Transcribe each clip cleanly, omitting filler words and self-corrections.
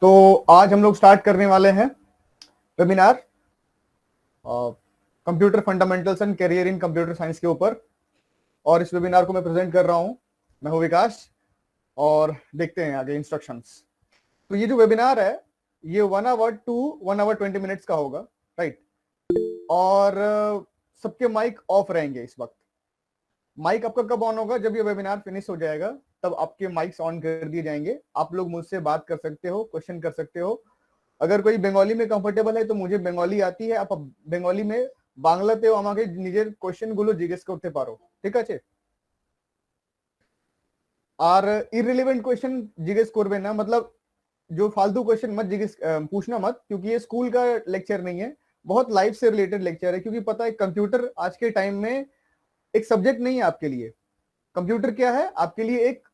तो आज हम लोग स्टार्ट करने वाले हैं webinar computer fundamentals and career in computer science के ऊपर। और इस वेबिनार को मैं प्रेजेंट कर रहा हूं, मैं हूं विकास। और देखते हैं आगे इंस्ट्रक्शंस। तो ये जो वेबिनार है ये 1 आवर टू 1 आवर 20 मिनट्स का होगा, राइट। और सबके माइक ऑफ रहेंगे इस वक्त। माइक आपका कब ऑन होगा? जब ये वेबिनार फिनिश हो जाएगा तब आपके माइक्स ऑन कर दिए जाएंगे। आप लोग मुझसे बात कर सकते हो, क्वेश्चन कर सकते हो। अगर कोई बंगाली में कंफर्टेबल है तो मुझे बंगाली आती है, आप बंगाली में বাংলাতেও আমাকে নিজের কোশ্চেন গুলো জিজ্ঞেস করতে পারো, ঠিক আছে। আর ইররিলেভেंट क्वेश्चन जिज्ञेस করবে ना, मतलब जो फालतू क्वेश्चन मत जिज्ञेस पूछना मत, क्योंकि ये स्कूल का लेक्चर नहीं है, बहुत लाइफ से रिलेटेड लेक्चर है। क्योंकि पता है कंप्यूटर आज के टाइम में एक सब्जेक्ट नहीं है आपके लिए। कंप्यूटर क्या है आपके लिए? एक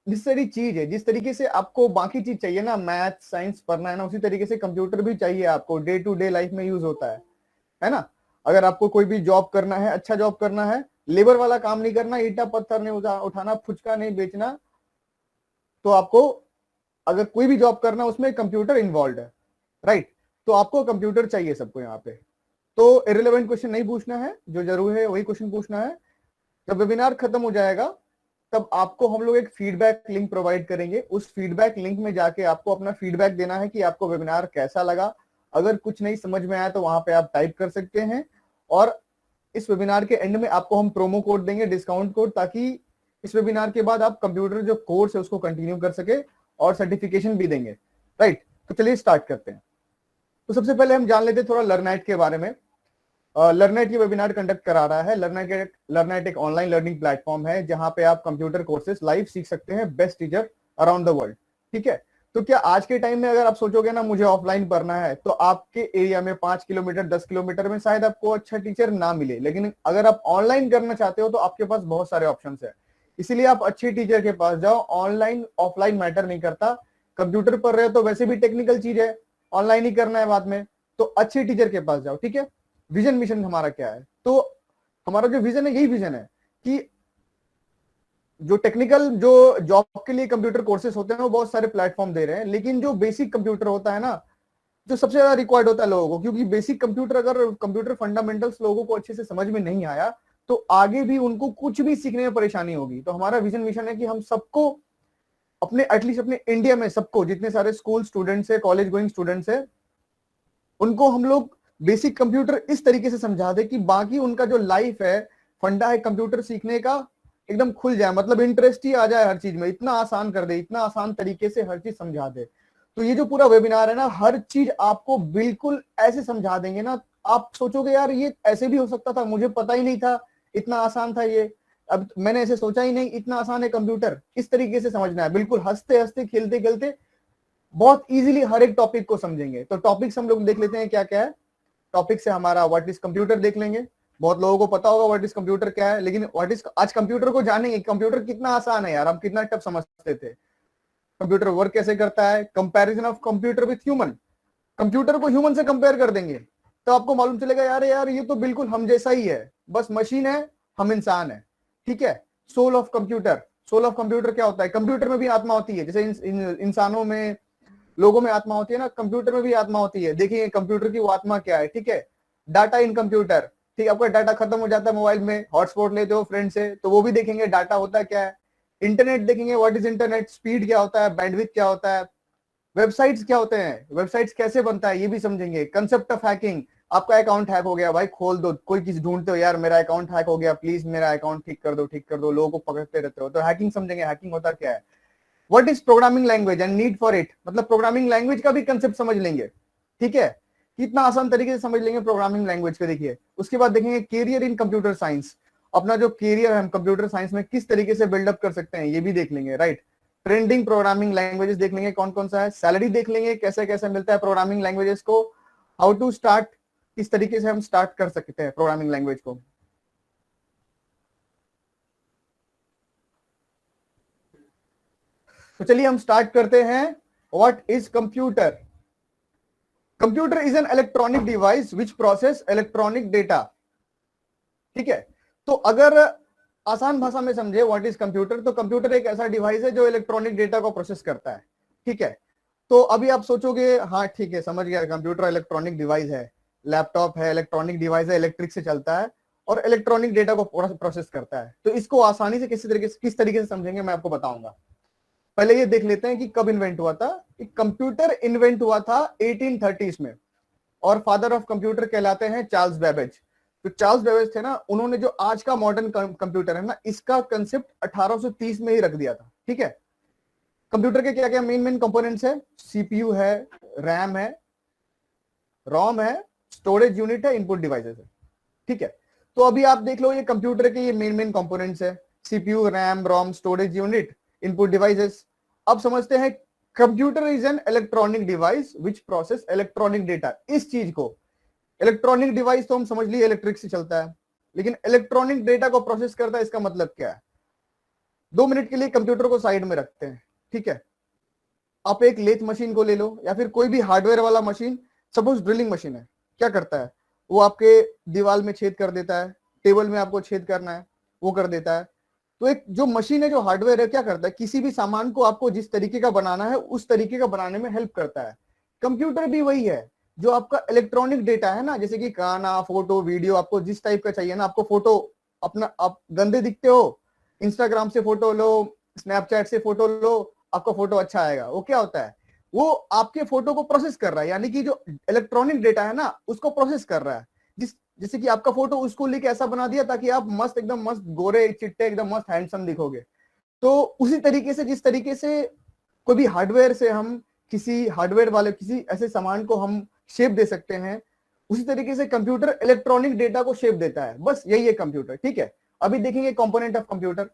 नेसेसरी चीज है। जिस तरीके से आपको बाकी चीज चाहिए ना, मैथ साइंस पढ़ना है ना, उसी तरीके से कंप्यूटर भी चाहिए आपको, डे टू डे लाइफ में यूज होता है ना। अगर आपको कोई भी जॉब करना है, अच्छा जॉब करना है, लेबर वाला काम नहीं करना, ईटा पत्थर नहीं उठाना, फुचका नहीं बेचना, तो आपको अगर कोई भी जॉब करना उसमें कंप्यूटर इन्वॉल्व है, राइट। तो आपको कंप्यूटर चाहिए सबको यहाँ पे। तो इररिलेवेंट क्वेश्चन नहीं पूछना है, जो जरूर है वही क्वेश्चन पूछना है। जब वेबिनार खत्म हो जाएगा तब आपको हम लोग एक फीडबैक लिंक प्रोवाइड करेंगे। उस फीडबैक लिंक में जाके आपको अपना फीडबैक देना है कि आपको वेबिनार कैसा लगा। अगर कुछ नहीं समझ में आया तो वहां पे आप टाइप कर सकते हैं। और इस वेबिनार के एंड में आपको हम प्रोमो कोड देंगे, डिस्काउंट कोड, ताकि इस वेबिनार के बाद आप कंप्यूटर जो कोर्स है उसको कंटिन्यू कर सके और सर्टिफिकेशन भी देंगे, राइट। तो चलिए स्टार्ट करते हैं। तो सबसे पहले हम जान लेते हैं थोड़ा लर्नाइट के बारे में। लर्नाइट ये वेबिनार कंडक्ट करा रहा है। लर्नाइट एक ऑनलाइन लर्निंग प्लेटफॉर्म है जहां पे आप कंप्यूटर कोर्सेज लाइव सीख सकते हैं, best teacher around the world, ठीक है। तो क्या आज के टाइम में अगर आप सोचोगे ना मुझे ऑफलाइन पढ़ना है, तो आपके एरिया में 5 किलोमीटर 10 किलोमीटर में शायद आपको अच्छा टीचर ना मिले। लेकिन अगर आप ऑनलाइन करना चाहते हो तो आपके पास बहुत सारे ऑप्शन है। इसीलिए आप अच्छे टीचर के पास जाओ। ऑनलाइन ऑफलाइन मैटर नहीं करता। कंप्यूटर पढ़ रहे हो तो वैसे भी टेक्निकल चीज है, ऑनलाइन ही करना है बाद में, तो अच्छे टीचर के पास जाओ, ठीक है। विजन मिशन हमारा क्या है? तो हमारा जो विजन है यही विजन है कि जो टेक्निकल जो जॉब के लिए कंप्यूटर कोर्सेज होते हैं वो बहुत सारे प्लेटफॉर्म दे रहे हैं, लेकिन जो बेसिक कंप्यूटर होता है ना, जो सबसे ज्यादा रिक्वायर्ड होता है लोगों को, क्योंकि बेसिक कंप्यूटर अगर कंप्यूटर फंडामेंटल्स लोगों को अच्छे से समझ में नहीं आया तो आगे भी उनको कुछ भी सीखने में परेशानी होगी। तो हमारा विजन मिशन है कि हम सबको अपने एटलीस्ट अपने इंडिया में सबको, जितने सारे स्कूल स्टूडेंट्स है, कॉलेज गोइंग स्टूडेंट्स है, उनको हम लोग बेसिक कंप्यूटर इस तरीके से समझा दे कि बाकी उनका जो लाइफ है, फंडा है कंप्यूटर सीखने का, एकदम खुल जाए। मतलब इंटरेस्ट ही आ जाए हर चीज में, इतना आसान कर दे, इतना आसान तरीके से हर चीज समझा दे। तो ये जो पूरा वेबिनार है ना, हर चीज आपको बिल्कुल ऐसे समझा देंगे ना, आप सोचोगे यार ये ऐसे भी हो सकता था, मुझे पता ही नहीं था, इतना आसान था ये, अब मैंने ऐसे सोचा ही नहीं, इतना आसान है कंप्यूटर। इस तरीके से समझना है, बिल्कुल हंसते हंसते खेलते खेलते बहुत इजीली हर एक टॉपिक को समझेंगे। तो टॉपिक्स हम लोग देख लेते हैं क्या क्या है। टॉपिक से हमारा व्हाट इज कंप्यूटर देख लेंगे। बहुत लोगों को पता होगा व्हाट इज कंप्यूटर क्या है, लेकिन व्हाट इज, आज कंप्यूटर को जानेंगे कंप्यूटर कितना आसान है यार, हम कितना टफ समझते थे। कंप्यूटर वर्क कैसे करता है, comparison of computer with human, computer को ह्यूमन से कंपेयर कर देंगे तो आपको मालूम चलेगा यार यार ये तो बिल्कुल हम जैसा ही है, बस मशीन है, हम इंसान है, ठीक है। Soul of computer, soul of computer क्या होता है? कंप्यूटर में भी आत्मा होती है, जैसे इंसानों में, लोगों में आत्मा होती है ना, कंप्यूटर में भी आत्मा होती है। देखिए कंप्यूटर की वो आत्मा क्या है, ठीक है। डाटा इन कंप्यूटर, ठीक है। आपका डाटा खत्म हो जाता है मोबाइल में, हॉटस्पॉट लेते हो फ्रेंड से, तो वो भी देखेंगे डाटा होता क्या है। इंटरनेट देखेंगे, व्हाट इज इंटरनेट, स्पीड क्या होता है, बैंडविड्थ क्या होता है, वेबसाइट्स क्या होते हैं, वेबसाइट्स कैसे बनता है ये भी समझेंगे। कंसेप्ट ऑफ हैकिंग, आपका अकाउंट हैक हो गया, भाई खोल दो, कोई किसी ढूंढते हो यार मेरा अकाउंट हैक हो गया, प्लीज मेरा अकाउंट ठीक कर दो, ठीक कर दो, लोगों को पकड़ते रहते हो, तो हैकिंग समझेंगे, हैकिंग होता क्या है। What is programming language and need for it, मतलब प्रोग्रामिंग लैंग्वेज का भी कंसेप्ट समझ लेंगे, ठीक है। कितना आसान तरीके से समझ लेंगे प्रोग्रामिंग लैंग्वेज को, देखिए। उसके बाद देखेंगे कैरियर इन कंप्यूटर साइंस, अपना जो कैरियर है हम कंप्यूटर साइंस में किस तरीके से बिल्डअप कर सकते हैं ये भी देख लेंगे, राइट। ट्रेंडिंग प्रोग्रामिंग लैंग्वेजेस देख लेंगे कौन कौन सा है, सैलरी देख लेंगे कैसे कैसे मिलता है प्रोग्रामिंग लैंग्वेजेस को, हाउ टू स्टार्ट, किस तरीके से हम स्टार्ट कर सकते हैं प्रोग्रामिंग लैंग्वेज को। तो चलिए हम स्टार्ट करते हैं। What is computer? Computer is an electronic device which process electronic data, ठीक है। तो अगर आसान भाषा में समझे व्हाट इज कंप्यूटर, तो कंप्यूटर एक ऐसा डिवाइस है जो इलेक्ट्रॉनिक डेटा को प्रोसेस करता है, ठीक है। तो अभी आप सोचोगे हाँ ठीक है समझ गया, कंप्यूटर इलेक्ट्रॉनिक डिवाइस है, लैपटॉप है इलेक्ट्रॉनिक डिवाइस है, इलेक्ट्रिक से चलता है और इलेक्ट्रॉनिक डेटा को प्रोसेस करता है। तो इसको आसानी से किस तरीके से समझेंगे मैं आपको बताऊंगा। पहले ये देख लेते हैं कि कब इन्वेंट हुआ था। कंप्यूटर इन्वेंट हुआ था 1830s में, और फादर ऑफ कंप्यूटर कहलाते हैं चार्ल्स बेबेज। तो चार्ल्स बेबेज थे ना, उन्होंने जो आज का मॉडर्न कंप्यूटर है ना, इसका कंसेप्ट 1830 में ही रख दिया था। ठीक है, कंप्यूटर के क्या क्या मेन मेन कंपोनेंट्स है? सीपीयू है, रैम है, रोम है, स्टोरेज यूनिट है, इनपुट डिवाइसेस है। ठीक है, तो अभी आप देख लो ये कंप्यूटर के ये मेन मेन कंपोनेंट्स है, सीपीयू, रैम, रोम, स्टोरेज यूनिट, इनपुट डिवाइसेस। अब समझते हैं computer is an electronic device which process electronic data. इस चीज को, इलेक्ट्रॉनिक डिवाइस तो हम समझ लिए इलेक्ट्रिक से चलता है, लेकिन इलेक्ट्रॉनिक डेटा को प्रोसेस करता है, इसका मतलब क्या है? 2 मिनट के लिए कंप्यूटर को साइड में रखते हैं। ठीक है, आप एक लेथ मशीन को ले लो या फिर कोई भी हार्डवेयर वाला मशीन, सपोज ड्रिलिंग मशीन है, क्या करता है? वो आपके दीवार में छेद कर देता है, टेबल में आपको छेद करना है वो कर देता है। तो एक जो मशीन है, जो हार्डवेयर है, क्या करता है? किसी भी सामान को आपको जिस तरीके का बनाना है उस तरीके का बनाने में हेल्प करता है। कंप्यूटर भी वही है, जो आपका इलेक्ट्रॉनिक डेटा है ना, जैसे कि गाना, फोटो, वीडियो, आपको जिस टाइप का चाहिए ना, आपको फोटो अपना, आप गंदे दिखते हो, इंस्टाग्राम से फोटो लो, स्नैपचैट से फोटो लो, आपका फोटो अच्छा आएगा। वो क्या होता है? वो आपके फोटो को प्रोसेस कर रहा है, यानी कि जो इलेक्ट्रॉनिक डेटा है ना उसको प्रोसेस कर रहा है। जैसे कि आपका फोटो उसको लेके ऐसा बना दिया ताकि आप मस्त, एकदम मस्त गोरे चिट्टे, एकदम मस्त हैंडसम दिखोगे। तो उसी तरीके से, जिस तरीके से कोई भी हार्डवेयर से हम किसी हार्डवेयर वाले किसी ऐसे सामान को हम शेप दे सकते हैं, उसी तरीके से कंप्यूटर इलेक्ट्रॉनिक डेटा को शेप देता है। बस यही है कंप्यूटर। ठीक है, अभी देखेंगे कंपोनेंट ऑफ कंप्यूटर।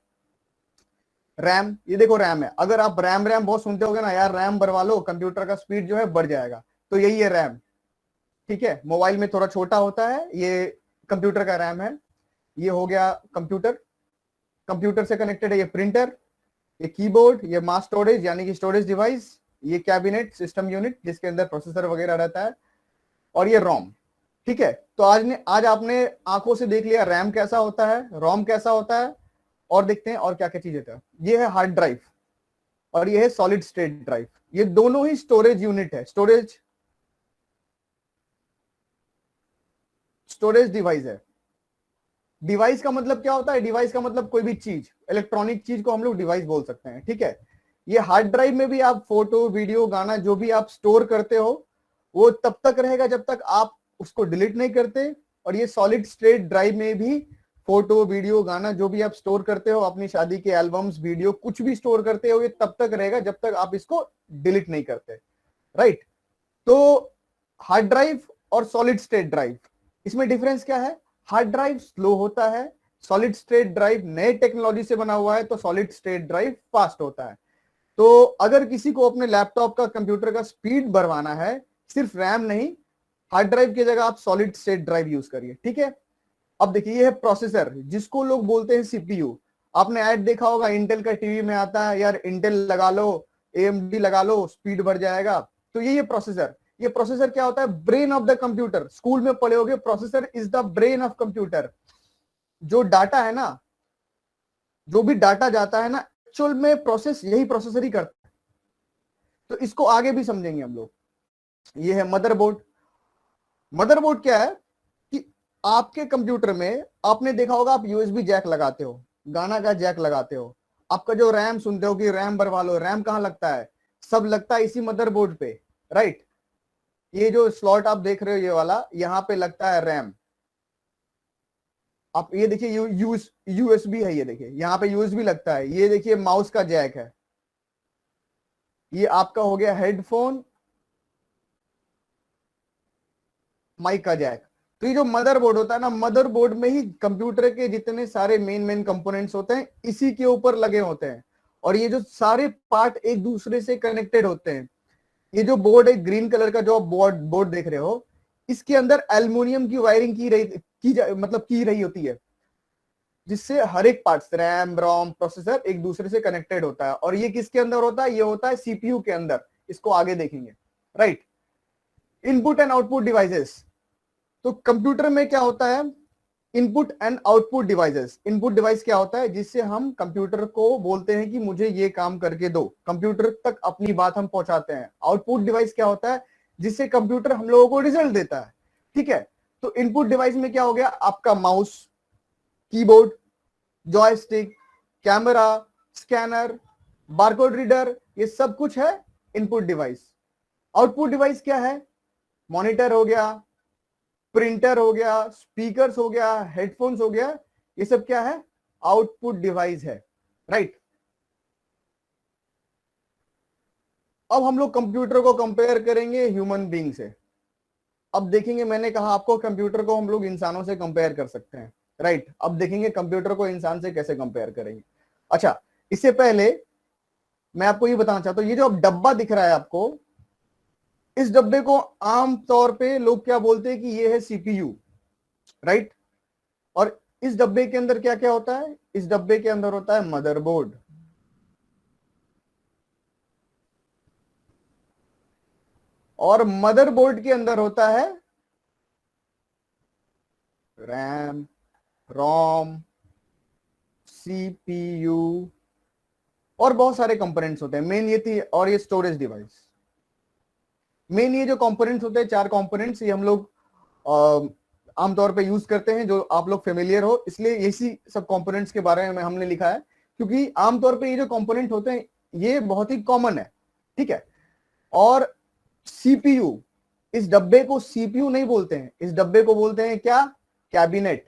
रैम, ये देखो रैम है। अगर आप रैम रैम बहुत सुनते होगे ना यार, रैम बढ़वा लो कंप्यूटर का स्पीड जो है बढ़ जाएगा, तो यही है रैम। ठीक है, मोबाइल में थोड़ा छोटा होता है, ये कंप्यूटर का रैम है। ये हो गया कंप्यूटर। कंप्यूटर से कनेक्टेड है ये प्रिंटर, ये कीबोर्ड, ये मास स्टोरेज यानी कि स्टोरेज डिवाइस, ये कैबिनेट सिस्टम यूनिट जिसके अंदर प्रोसेसर वगैरह रहता है, और ये रोम। ठीक है, तो आज आपने आंखों से देख लिया रैम कैसा होता है, रोम कैसा होता है, और देखते हैं और क्या क्या चीजें होता है। ये है हार्ड ड्राइव और ये है सॉलिड स्टेट ड्राइव। ये दोनों ही स्टोरेज यूनिट है, स्टोरेज डिवाइस है। डिवाइस का मतलब क्या होता है? डिवाइस का मतलब कोई भी चीज, इलेक्ट्रॉनिक चीज को हम लोग डिवाइस बोल सकते हैं। ठीक है, ये हार्ड ड्राइव में भी आप फोटो, वीडियो, गाना जो भी आप स्टोर करते हो वो तब तक रहेगा जब तक आप उसको डिलीट नहीं करते। और ये सॉलिड स्टेट ड्राइव में भी फोटो, वीडियो, गाना जो भी आप स्टोर करते हो, अपनी शादी के एल्बम्स, वीडियो, कुछ भी स्टोर करते हो, ये तब तक रहेगा जब तक आप इसको डिलीट नहीं करते। राइट, तो हार्ड ड्राइव और सॉलिड स्टेट ड्राइव, इसमें डिफरेंस क्या है? हार्ड ड्राइव स्लो होता है, सॉलिड स्टेट ड्राइव नए टेक्नोलॉजी से बना हुआ है, तो सॉलिड स्टेट ड्राइव फास्ट होता है। तो अगर किसी को अपने लैपटॉप का, कंप्यूटर का स्पीड बढ़वाना है, सिर्फ रैम नहीं, हार्ड ड्राइव की जगह आप सॉलिड स्टेट ड्राइव यूज करिए। ठीक है, अब देखिए ये है प्रोसेसर, जिसको लोग बोलते हैं सीपीयू। आपने ऐड देखा होगा, इंटेल का टीवी में आता है यार, इंटेल लगा लो, एएमडी लगा लो, स्पीड बढ़ जाएगा। तो ये प्रोसेसर, ये प्रोसेसर क्या होता है? Brain of the computer. School में पढ़े होगे, processor is the brain of computer. जो डाटा है ना, जो भी डाटा जाता है ना, एक्चुअल में प्रोसेस यही प्रोसेसर ही करता है। तो इसको आगे भी समझेंगे हम लोग। ये है मदरबोर्ड। मदरबोर्ड क्या है कि आपके कंप्यूटर में आपने देखा होगा, आप यूएसबी जैक लगाते हो, गाना का जैक लगाते हो, आपका जो रैम सुनते हो कि रैम बढ़वा लो, रैम कहां लगता है? सब लगता है इसी मदरबोर्ड पे। राइट, ये जो स्लॉट आप देख रहे हो ये वाला, यहां पे लगता है रैम। आप ये देखिए यूएसबी है, ये देखिए यहाँ पे यूएसबी लगता है। ये देखिए माउस का जैक है। ये आपका हो गया हेडफोन, माइक का जैक। तो ये जो मदरबोर्ड होता है ना, मदरबोर्ड में ही कंप्यूटर के जितने सारे मेन मेन कंपोनेंट्स होते हैं इसी के ऊपर लगे होते हैं। और ये जो सारे पार्ट एक दूसरे से कनेक्टेड होते हैं। ये जो बोर्ड है ग्रीन कलर का, जो आप बोर्ड देख रहे हो, इसके अंदर एल्युमिनियम की वायरिंग की रही होती है, जिससे हर एक पार्ट, रैम, रोम, प्रोसेसर एक दूसरे से कनेक्टेड होता है। और ये किसके अंदर होता है? ये होता है सीपीयू के अंदर। इसको आगे देखेंगे। Right, input and output devices. तो कंप्यूटर में क्या होता है? Input and output devices. Input device क्या होता है? जिससे हम कंप्यूटर को बोलते हैं कि मुझे ये काम करके दो, कंप्यूटर तक अपनी बात हम पहुंचाते हैं। आउटपुट डिवाइस क्या होता है? जिससे कंप्यूटर हम लोगों को रिजल्ट देता है। ठीक है, तो इनपुट डिवाइस में क्या हो गया? आपका mouse, keyboard, joystick, camera, scanner, barcode reader, ये सब कुछ है इनपुट डिवाइस। आउटपुट डिवाइस क्या है? मॉनिटर हो गया, प्रिंटर हो गया, स्पीकर्स हो गया, हेडफोन्स हो गया, ये सब क्या है? आउटपुट डिवाइस है, राइट। अब हम लोग कंप्यूटर को कंपेयर करेंगे ह्यूमन बीइंग से। अब देखेंगे, मैंने कहा आपको कंप्यूटर को हम लोग इंसानों से कंपेयर कर सकते हैं, राइट। अब देखेंगे कंप्यूटर को इंसान से कैसे कंपेयर करेंगे। अच्छा, इससे पहले मैं आपको ये बताना चाहता हूं, ये जो अब डब्बा दिख रहा है आपको, इस डब्बे को आम तौर पे लोग क्या बोलते हैं कि ये है सीपीयू, राइट। और इस डब्बे के अंदर क्या क्या होता है? इस डब्बे के अंदर होता है मदरबोर्ड, और मदरबोर्ड के अंदर होता है रैम, रोम, सीपीयू, और बहुत सारे कंपोनेंट्स होते हैं। मेन ये थी, और ये स्टोरेज डिवाइस। मेन ये जो कंपोनेंट्स होते हैं, 4 कंपोनेंट्स, ये हम लोग आमतौर पे यूज करते हैं, जो आप लोग फेमिलियर हो, इसलिए इसी सब कंपोनेंट्स के बारे में हमने लिखा है, क्योंकि आमतौर पे ये जो कंपोनेंट होते हैं ये बहुत ही कॉमन है, ठीक है। और सीपीयू, इस डब्बे को सीपीयू नहीं बोलते हैं, इस डब्बे को बोलते हैं क्या? कैबिनेट।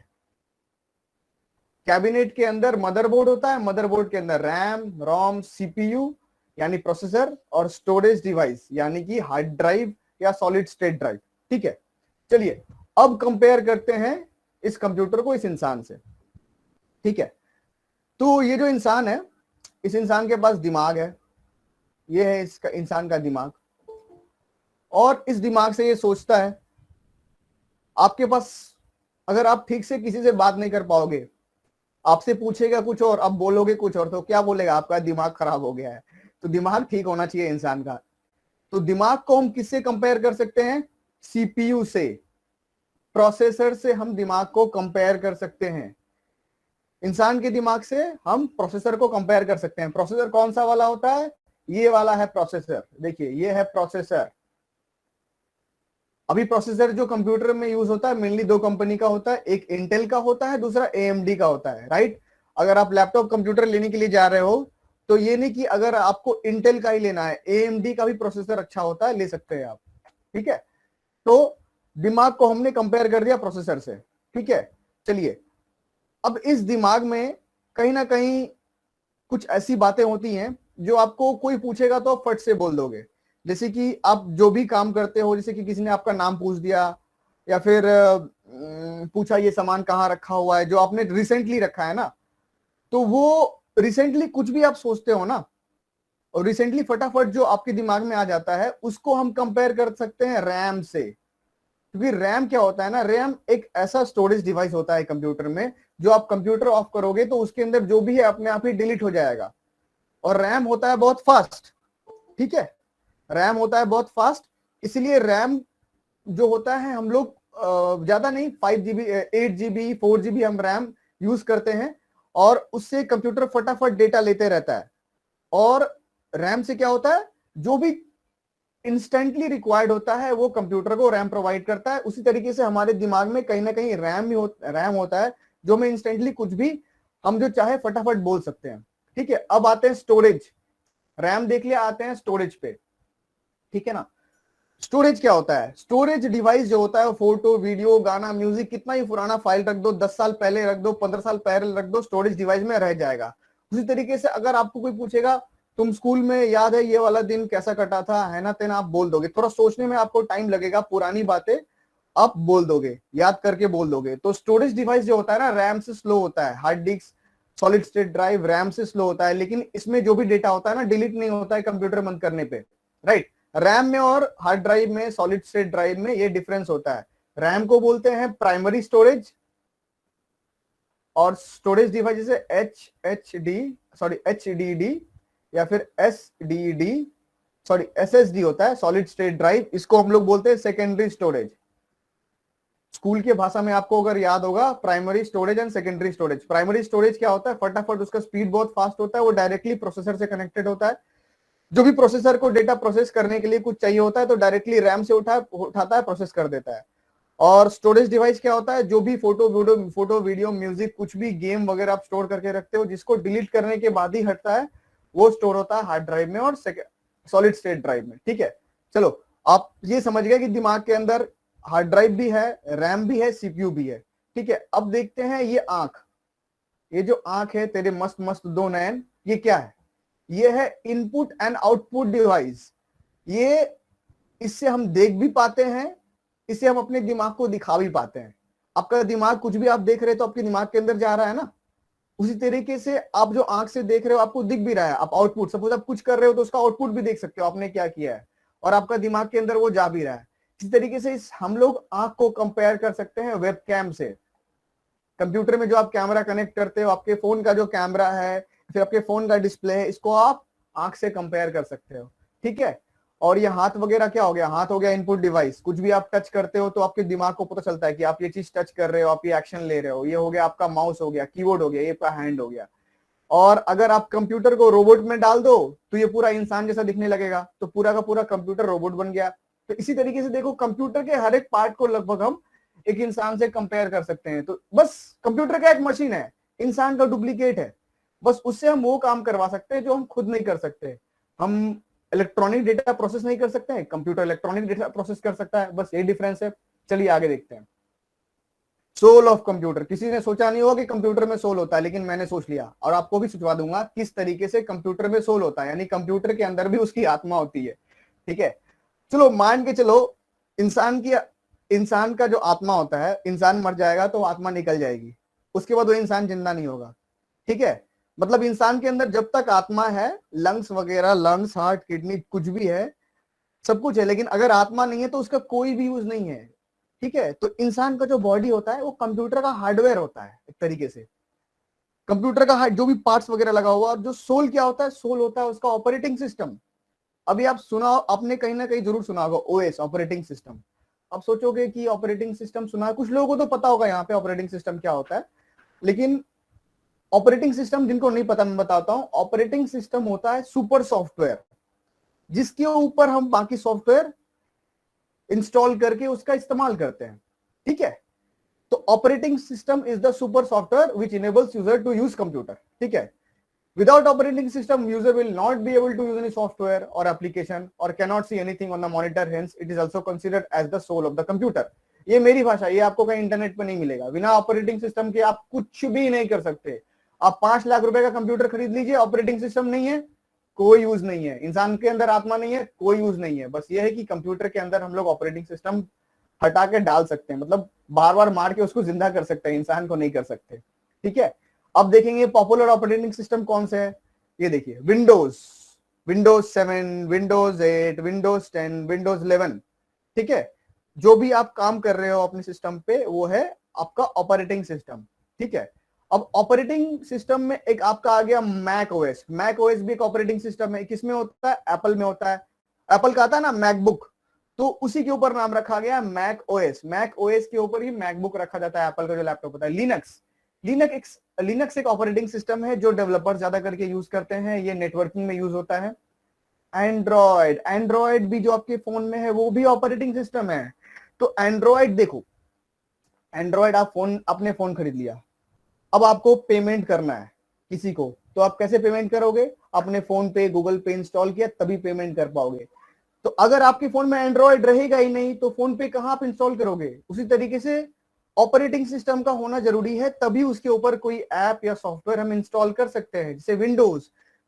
कैबिनेट के अंदर मदरबोर्ड होता है, मदरबोर्ड के अंदर रैम, रोम, सीपीयू यानी प्रोसेसर, और स्टोरेज डिवाइस यानी कि हार्ड ड्राइव या सॉलिड स्टेट ड्राइव, ठीक है। चलिए अब कंपेयर करते हैं इस कंप्यूटर को इस इंसान से, ठीक है। तो ये जो इंसान है, इस इंसान के पास दिमाग है, ये है इसका इंसान का दिमाग, और इस दिमाग से ये सोचता है। आपके पास, अगर आप ठीक से किसी से बात नहीं कर पाओगे, आपसे पूछेगा कुछ और, आप बोलोगे कुछ और, तो क्या बोलेगा? आपका दिमाग खराब हो गया है। तो दिमाग ठीक होना चाहिए इंसान का। तो दिमाग को हम किससे कंपेयर कर सकते हैं? सीपीयू से, प्रोसेसर से हम दिमाग को कंपेयर कर सकते हैं। इंसान के दिमाग से हम प्रोसेसर को कंपेयर कर सकते हैं। प्रोसेसर कौन सा वाला होता है? ये वाला है प्रोसेसर, देखिए ये है प्रोसेसर। अभी प्रोसेसर जो कंप्यूटर में यूज होता है मेनली 2 कंपनी का होता है, एक इंटेल का होता है, दूसरा एएमडी का होता है, राइट। अगर आप लैपटॉप कंप्यूटर लेने के लिए जा रहे हो, तो ये नहीं कि अगर आपको इंटेल का ही लेना है, एएमडी का भी प्रोसेसर अच्छा होता है, ले सकते हैं आप, ठीक है। तो दिमाग को हमने कंपेयर कर दिया प्रोसेसर से, ठीक है। चलिए, अब इस दिमाग में कहीं ना कहीं कुछ ऐसी बातें होती हैं जो आपको कोई पूछेगा तो आप फट से बोल दोगे। जैसे कि आप जो भी काम करते हो, जैसे कि किसी ने आपका नाम पूछ दिया, या फिर पूछा ये सामान कहाँ रखा हुआ है, जो आपने रिसेंटली रखा है ना, तो वो रिसेंटली कुछ भी आप सोचते हो ना, और रिसेंटली फटाफट जो आपके दिमाग में आ जाता है, उसको हम कंपेयर कर सकते हैं रैम से। क्योंकि रैम क्या होता है ना, रैम एक ऐसा स्टोरेज डिवाइस होता है कंप्यूटर में, जो आप कंप्यूटर ऑफ करोगे तो उसके अंदर जो भी है अपने आप ही डिलीट हो जाएगा। और रैम होता है बहुत फास्ट, ठीक है, रैम होता है बहुत फास्ट। इसलिए रैम जो होता है, हम लोग ज्यादा नहीं, 5 GB 8 GB 4 GB हम रैम यूज करते हैं, और उससे कंप्यूटर फटाफट डेटा लेते रहता है। और रैम से क्या होता है, जो भी इंस्टेंटली रिक्वायर्ड होता है वो कंप्यूटर को रैम प्रोवाइड करता है। उसी तरीके से हमारे दिमाग में कहीं ना कहीं रैम होता है, जो में इंस्टेंटली कुछ भी हम जो चाहे फटाफट बोल सकते हैं, ठीक है। अब आते हैं स्टोरेज। रैम देख लिया, आते हैं स्टोरेज पे, ठीक है ना। स्टोरेज क्या होता है? स्टोरेज डिवाइस जो होता है, फोटो, वीडियो, गाना, म्यूजिक, कितना ही पुराना फाइल रख दो, 10 साल पहले रख दो, 15 साल पहले रख दो, स्टोरेज डिवाइस में रह जाएगा। उसी तरीके से अगर आपको कोई पूछेगा तुम स्कूल में याद है ये वाला दिन कैसा कटा था, है ना तेना, आप बोल दोगे। थोड़ा सोचने में आपको टाइम लगेगा, पुरानी बातें आप बोल दोगे, याद करके बोल दोगे। तो स्टोरेज डिवाइस जो होता है ना, रैम से स्लो होता है। Hard disk, solid state drive RAM से स्लो होता है, लेकिन इसमें जो भी डेटा होता है ना, डिलीट नहीं होता है कंप्यूटर बंद करने पे, राइट। रैम में और हार्ड ड्राइव में, सॉलिड स्टेट ड्राइव में ये डिफरेंस होता है। रैम को बोलते हैं प्राइमरी स्टोरेज, और स्टोरेज डिवाइस जैसे एचडीडी या फिर एसडीडी, सॉरी एसएसडी होता है, सॉलिड स्टेट ड्राइव, इसको हम लोग बोलते हैं सेकेंडरी स्टोरेज। स्कूल की भाषा में आपको अगर याद होगा, primary storage and secondary storage. Primary storage क्या होता है, फटाफट उसका स्पीड बहुत फास्ट होता है, वो डायरेक्टली प्रोसेसर से कनेक्टेड होता है। जो भी प्रोसेसर को डेटा प्रोसेस करने के लिए कुछ चाहिए होता है तो डायरेक्टली रैम से उठाता है, प्रोसेस कर देता है। और स्टोरेज डिवाइस क्या होता है, जो भी फोटो वीडियो म्यूजिक कुछ भी गेम वगैरह आप स्टोर करके रखते हो, जिसको डिलीट करने के बाद ही हटता है, वो स्टोर होता है हार्ड ड्राइव में और सॉलिड स्टेट ड्राइव में। ठीक है, चलो आप ये समझ गए कि दिमाग के अंदर हार्ड ड्राइव भी है, रैम भी है, सीपीयू भी है। ठीक है, अब देखते हैं ये आंख, ये जो आंख है तेरे मस्त मस्त दो नयन, ये क्या है? ये है इनपुट एंड आउटपुट डिवाइस। ये, इससे हम देख भी पाते हैं, इससे हम अपने दिमाग को दिखा भी पाते हैं। आपका दिमाग कुछ भी आप देख रहे हो तो आपके दिमाग के अंदर जा रहा है ना, उसी तरीके से आप जो आंख से देख रहे हो आपको दिख भी रहा है। आप आउटपुट, सपोज आप कुछ कर रहे हो तो उसका आउटपुट भी देख सकते हो, आपने क्या किया है, और आपका दिमाग के अंदर वो जा भी रहा है। इसी तरीके से हम लोग आंख को कंपेयर कर सकते हैं वेबकैम से। कंप्यूटर में जो आप कैमरा कनेक्ट करते हो, आपके फोन का जो कैमरा है, फिर आपके फोन का डिस्प्ले है, इसको आप आंख से कंपेयर कर सकते हो। ठीक है, और ये हाथ वगैरह क्या हो गया, हाथ हो गया इनपुट डिवाइस। कुछ भी आप टच करते हो तो आपके दिमाग को पता चलता है कि आप ये चीज टच कर रहे हो, आप ये एक्शन ले रहे हो। ये हो गया आपका माउस हो गया, कीबोर्ड हो गया, ये आपका हैंड हो गया। और अगर आप कंप्यूटर को रोबोट में डाल दो तो ये पूरा इंसान जैसा दिखने लगेगा, तो पूरा का पूरा कंप्यूटर रोबोट बन गया। तो इसी तरीके से देखो, कंप्यूटर के हर एक पार्ट को लगभग हम एक इंसान से कंपेयर कर सकते हैं। तो बस कंप्यूटर का एक मशीन है, इंसान का डुप्लीकेट है, बस उससे हम वो काम करवा सकते हैं जो हम खुद नहीं कर सकते। हम इलेक्ट्रॉनिक डेटा प्रोसेस नहीं कर सकते हैं, कंप्यूटर इलेक्ट्रॉनिक डेटा प्रोसेस कर सकता है, बस ये डिफरेंस है। चलिए आगे देखते हैं। सोल ऑफ कंप्यूटर, किसी ने सोचा नहीं होगा कि कंप्यूटर में सोल होता है, लेकिन मैंने सोच लिया और आपको भी सुझा दूंगा किस तरीके से कंप्यूटर में सोल होता है, यानी कंप्यूटर के अंदर भी उसकी आत्मा होती है। ठीक है, चलो मान के चलो, इंसान का जो आत्मा होता है, इंसान मर जाएगा तो आत्मा निकल जाएगी, उसके बाद वो इंसान जिंदा नहीं होगा। ठीक है, मतलब इंसान के अंदर जब तक आत्मा है, लंग्स वगैरह, लंग्स, हार्ट, किडनी कुछ भी है, सब कुछ है, लेकिन अगर आत्मा नहीं है तो उसका कोई भी यूज नहीं है। ठीक है, तो इंसान का जो बॉडी होता है वो कंप्यूटर का हार्डवेयर होता है एक तरीके से। कंप्यूटर का जो भी पार्ट्स वगैरह लगा हुआ, और जो सोल क्या होता है, सोल होता है उसका ऑपरेटिंग सिस्टम। अभी आप सुना, आपने कहीं ना कहीं जरूर सुना होगा ओएस, ऑपरेटिंग सिस्टम। आप सोचोगे कि ऑपरेटिंग सिस्टम सुना है, कुछ लोगों को तो पता होगा यहाँ पे ऑपरेटिंग सिस्टम क्या होता है, लेकिन ऑपरेटिंग सिस्टम जिनको नहीं पता मैं बताता हूं। ऑपरेटिंग सिस्टम होता है सुपर सॉफ्टवेयर, जिसके ऊपर हम बाकी सॉफ्टवेयर इंस्टॉल करके उसका इस्तेमाल करते हैं। ठीक है, तो operating system is the super software which enables user to use computer. ठीक है, without operating system user will not be able to use any software or application or cannot see anything on the monitor, hence it is also considered as the soul of the computer। ये मेरी भाषा, ये आपको कहीं internet पे नहीं मिलेगा। बिना ऑपरेटिंग सिस्टम के आप कुछ भी नहीं कर सकते। आप 5 लाख रुपए का कंप्यूटर खरीद लीजिए, ऑपरेटिंग सिस्टम नहीं है, कोई यूज नहीं है। इंसान के अंदर आत्मा नहीं है, कोई यूज नहीं है। बस ये है कि कंप्यूटर के अंदर हम लोग ऑपरेटिंग सिस्टम हटा के डाल सकते हैं, मतलब बार बार मार के उसको जिंदा कर सकते हैं, इंसान को नहीं कर सकते। ठीक है, अब देखेंगे पॉपुलर ऑपरेटिंग सिस्टम कौन से है। ये देखिए, Windows, Windows 7, Windows 8, Windows 10, Windows 11। ठीक है, जो भी आप काम कर रहे हो अपने सिस्टम पे वो है आपका ऑपरेटिंग सिस्टम। ठीक है, अब ऑपरेटिंग सिस्टम में एक आपका आ गया मैक ओएस। मैक ओएस भी एक ऑपरेटिंग सिस्टम है। किसमें होता है, एप्पल में होता है। एप्पल का आता है ना मैकबुक, तो उसी के ऊपर नाम रखा गया मैक ओएस। मैक ओएस के ऊपर ही मैकबुक रखा जाता है, एप्पल का जो लैपटॉप होता है। लिनक्स एक ऑपरेटिंग सिस्टम है जो डेवलपर ज्यादा करके यूज करते हैं, ये नेटवर्किंग में यूज होता है। एंड्रॉयड भी जो आपके फोन में है वो भी ऑपरेटिंग सिस्टम है। तो एंड्रॉयड देखो, एंड्रॉयड आप फोन, अपने फोन खरीद लिया, अब आपको पेमेंट करना है किसी को, तो आप कैसे पेमेंट करोगे, अपने फोन पे गूगल पे इंस्टॉल किया तभी पेमेंट कर पाओगे। तो अगर आपके फोन में एंड्रॉयड रहेगा ही नहीं तो फोन पे कहां आप इंस्टॉल करोगे। उसी तरीके से ऑपरेटिंग सिस्टम का होना जरूरी है, तभी उसके ऊपर कोई ऐप या सॉफ्टवेयर हम इंस्टॉल कर सकते हैं। जैसे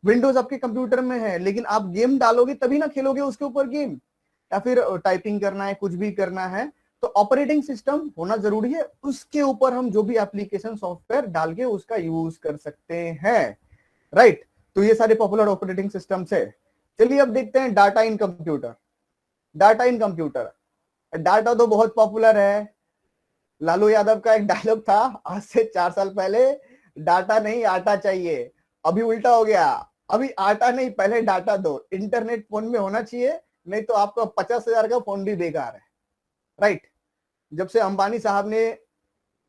विंडोज आपके कंप्यूटर में है, लेकिन आप गेम डालोगे तभी ना खेलोगे उसके ऊपर गेम, या फिर टाइपिंग करना है, कुछ भी करना है, तो ऑपरेटिंग सिस्टम होना जरूरी है। उसके ऊपर हम जो भी एप्लीकेशन सॉफ्टवेयर डाल के उसका यूज कर सकते हैं। राइट, तो ये सारे पॉपुलर ऑपरेटिंग सिस्टम है। चलिए अब देखते हैं data in computer. Data in computer, data तो बहुत पॉपुलर है। लालू यादव का एक डायलॉग था आज से 4 साल पहले, डाटा नहीं आटा चाहिए। अभी उल्टा हो गया, अभी आटा नहीं, पहले डाटा दो। इंटरनेट फोन में होना चाहिए, नहीं तो आपका 50,000 का फोन भी बेकार है। राइट, जब से अंबानी साहब ने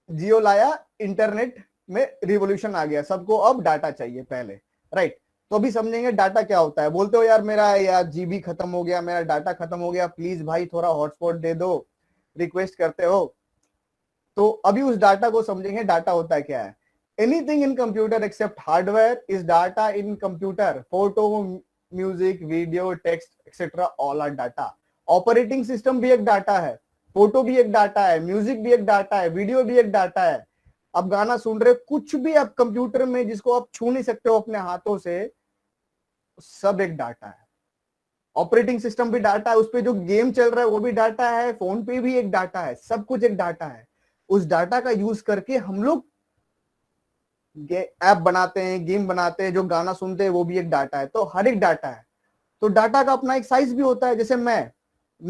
जियो लाया, इंटरनेट में रिवॉल्यूशन आ गया, सबको अब डाटा चाहिए पहले, राइट। तो अभी समझेंगे डाटा क्या होता है। बोलते हो यार मेरा यार जीबी खत्म हो गया, मेरा डाटा खत्म हो गया, प्लीज भाई थोड़ा हॉटस्पॉट दे दो, रिक्वेस्ट करते हो। तो अभी उस डाटा को समझेंगे, डाटा होता है क्या है। Anything in computer except hardware is data in computer. Photo, music, video, text etcetera all are data. Operating system भी एक डाटा है, फोटो भी एक डाटा है, म्यूजिक भी एक डाटा है, वीडियो भी एक डाटा है। आप गाना सुन रहे, कुछ भी आप कंप्यूटर में जिसको आप छू नहीं सकते हो अपने हाथों से, सब एक डाटा है। ऑपरेटिंग सिस्टम भी डाटा है, उस पे जो गेम चल रहा है वो भी डाटा है, फोन पे भी एक डाटा है, सब कुछ एक डाटा है। उस डाटा का यूज करके हम लोग ऐप बनाते हैं, गेम बनाते हैं, जो गाना सुनते हैं वो भी एक डाटा है। तो हर एक डाटा है। तो डाटा का अपना एक साइज भी होता है। जैसे मैं